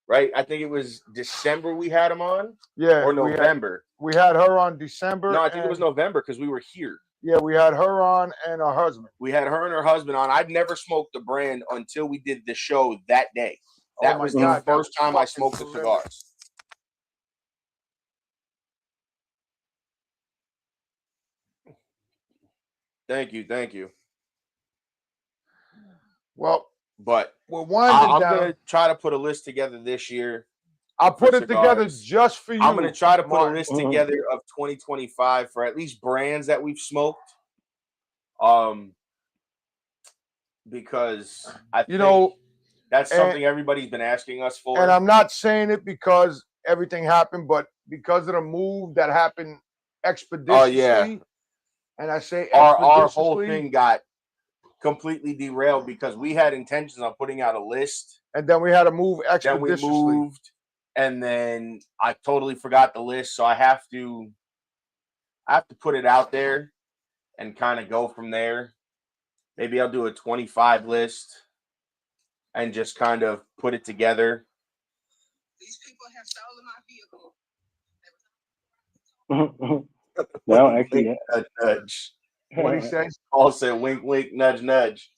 right? I think it was December we had them on. Yeah, or November. We had her on December. No, I think it was November because we were here. Yeah, we had her on and her husband. We had her and her husband on. I'd never smoked the brand until we did the show that day. That was the first time I smoked the cigars. Thank you. Well, but we're winding down. I'm gonna try to put a list together this year. I'll put it together just for you. I'm gonna try to put a list together of 2025 for at least brands that we've smoked. Because I think that's something everybody's been asking us for. And I'm not saying it because everything happened, but because of the move that happened expeditiously. Oh yeah. And I say our whole thing got completely derailed because we had intentions on putting out a list, and then we had to move expeditiously. Then we moved, and then I totally forgot the list, so I have to put it out there and kind of go from there. Maybe I'll do a 25 list and just kind of put it together. These people have stolen my vehicle. No, actually, nudge. What he say? All said wink, wink, nudge, nudge.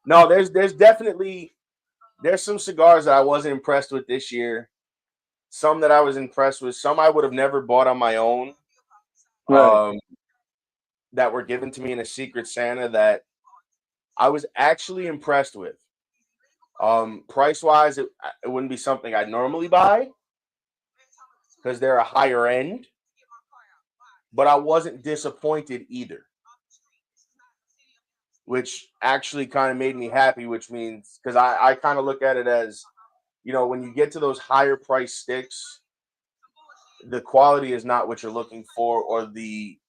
No, there's definitely some cigars that I wasn't impressed with this year. Some that I was impressed with. Some I would have never bought on my own. Right. That were given to me in a Secret Santa that I was actually impressed with. Price wise, it wouldn't be something I'd normally buy because they're a higher end. But I wasn't disappointed either, which actually kind of made me happy, which means because I kind of look at it as, when you get to those higher price sticks, the quality is not what you're looking for, or the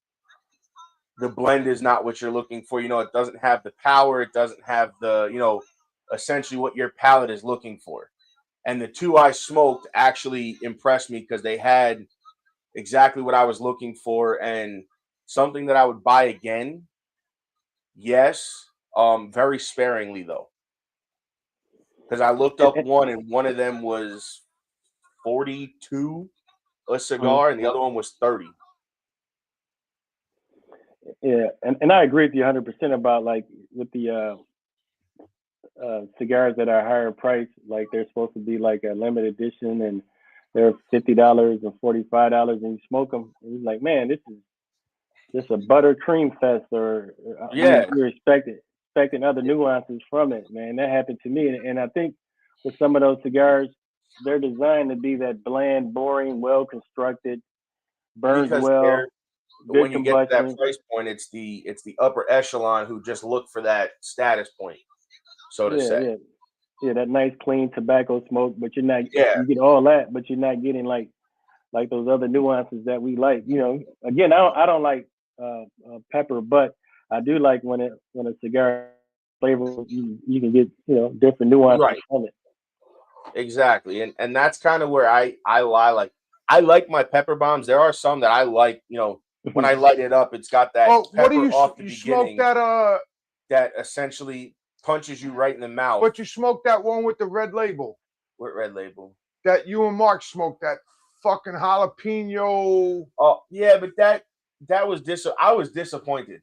the blend is not what you're looking for. It doesn't have the power. It doesn't have the, essentially what your palate is looking for. And the two I smoked actually impressed me because they had exactly what I was looking for, and something that I would buy again. Yes. Very sparingly though. Because I looked up one, and one of them was 42 a cigar, and the other one was 30. Yeah, and I agree with you 100% about like with the cigars that are higher priced, like they're supposed to be like a limited edition, and they're $50 or $45, and you smoke them, and you're like, man, this is just a buttercream fest, or you're expecting other nuances from it, man. That happened to me, and I think with some of those cigars, they're designed to be that bland, boring, well constructed, burns well. When you get to that price point, it's the upper echelon who just look for that status point, so to say. Yeah, that nice clean tobacco smoke, but you're not. You get all that, but you're not getting like those other nuances that we like. Again, I don't like pepper, but I do like when a cigar flavor you can get different nuances from it. Exactly, and that's kind of where I lie. Like I like my pepper bombs. There are some that I like. When I light it up, it's got that pepper off the beginning. Smoke that essentially punches you right in the mouth. But you smoked that one with the red label. What red label? That you and Mark smoked, that fucking jalapeno. Oh yeah, but that was I was disappointed.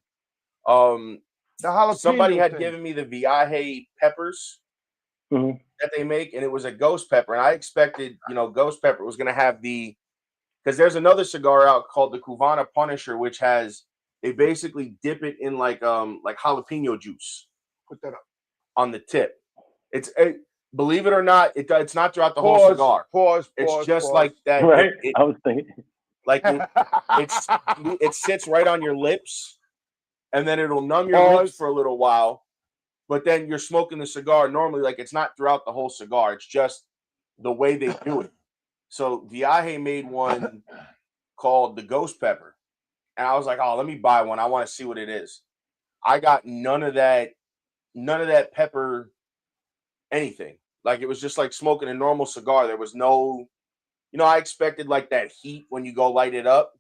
The jalapeno. Somebody had given me the Viaje peppers that they make, and it was a ghost pepper, and I expected ghost pepper was gonna have because there's another cigar out called the Cubana Punisher, which they basically dip it in like jalapeno juice. Put that up on the tip. Believe it or not, it's not throughout the whole cigar. It's just like that. Right. I was thinking like it sits right on your lips, and then it'll numb your lips for a little while. But then you're smoking the cigar normally, like it's not throughout the whole cigar. It's just the way they do it. So Viaje made one called the Ghost Pepper, and I was like, "Oh, let me buy one. I want to see what it is." I got none of that pepper, anything. Like it was just like smoking a normal cigar. There was no, I expected like that heat when you go light it up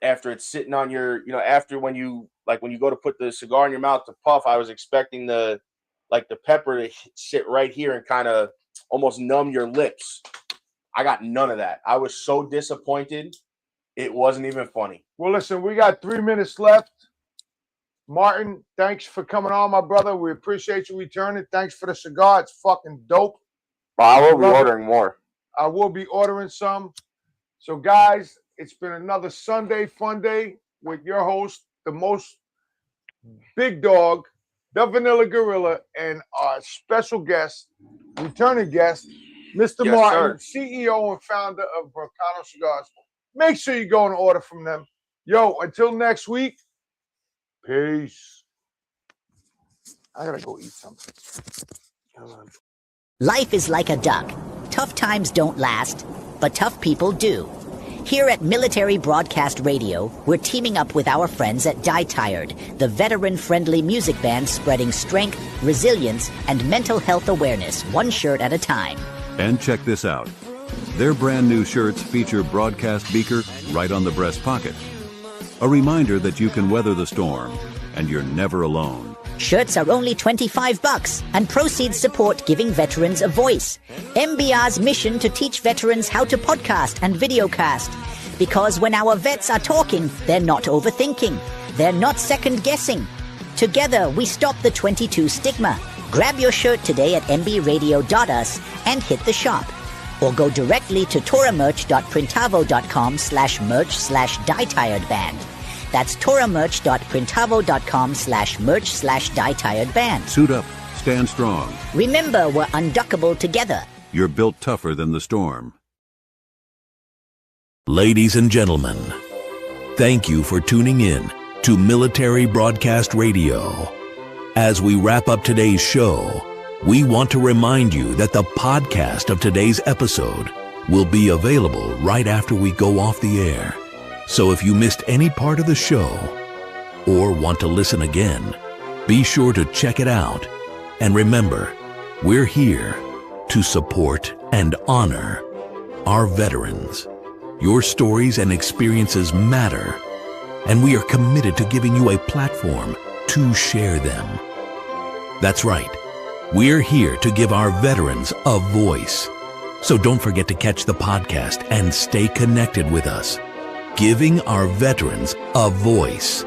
after it's sitting on your, after when you go to put the cigar in your mouth to puff. I was expecting the pepper to sit right here and kind of almost numb your lips. I got none of that. I was so disappointed. It wasn't even funny. Well, listen, we got 3 minutes left. Martin, thanks for coming on, my brother. We appreciate you returning. Thanks for the cigar. It's fucking dope. I will be ordering more. I will be ordering some. So, guys, it's been another Sunday Fun Day with your host, the most big dog, the Vanilla Gorilla, and our special guest, returning guest, Mr. Martin, CEO and founder of Broncano Cigars. Make sure you go and order from them. Yo, until next week, peace. I gotta go eat something. Life is like a duck. Tough times don't last, but tough people do. Here at Military Broadcast Radio, we're teaming up with our friends at Die Tired, the veteran-friendly music band spreading strength, resilience, and mental health awareness, one shirt at a time. And check this out. Their brand new shirts feature broadcast beaker right on the breast pocket. A reminder that you can weather the storm, and you're never alone. Shirts are only $25, and proceeds support giving veterans a voice. MBR's mission to teach veterans how to podcast and videocast. Because when our vets are talking, they're not overthinking. They're not second-guessing. Together, we stop the 22 stigma. Grab your shirt today at mbradio.us and hit the shop. Or go directly to toramerch.printavo.com/merch/dietiredband. That's toramerch.printavo.com/merch/dietiredband. Suit up, stand strong. Remember, we're unduckable together. You're built tougher than the storm. Ladies and gentlemen, thank you for tuning in to Military Broadcast Radio. As we wrap up today's show, we want to remind you that the podcast of today's episode will be available right after we go off the air. So if you missed any part of the show, or want to listen again, be sure to check it out. And remember, we're here to support and honor our veterans. Your stories and experiences matter, and we are committed to giving you a platform to share them. That's right. We're here to give our veterans a voice. So don't forget to catch the podcast and stay connected with us. Giving our veterans a voice.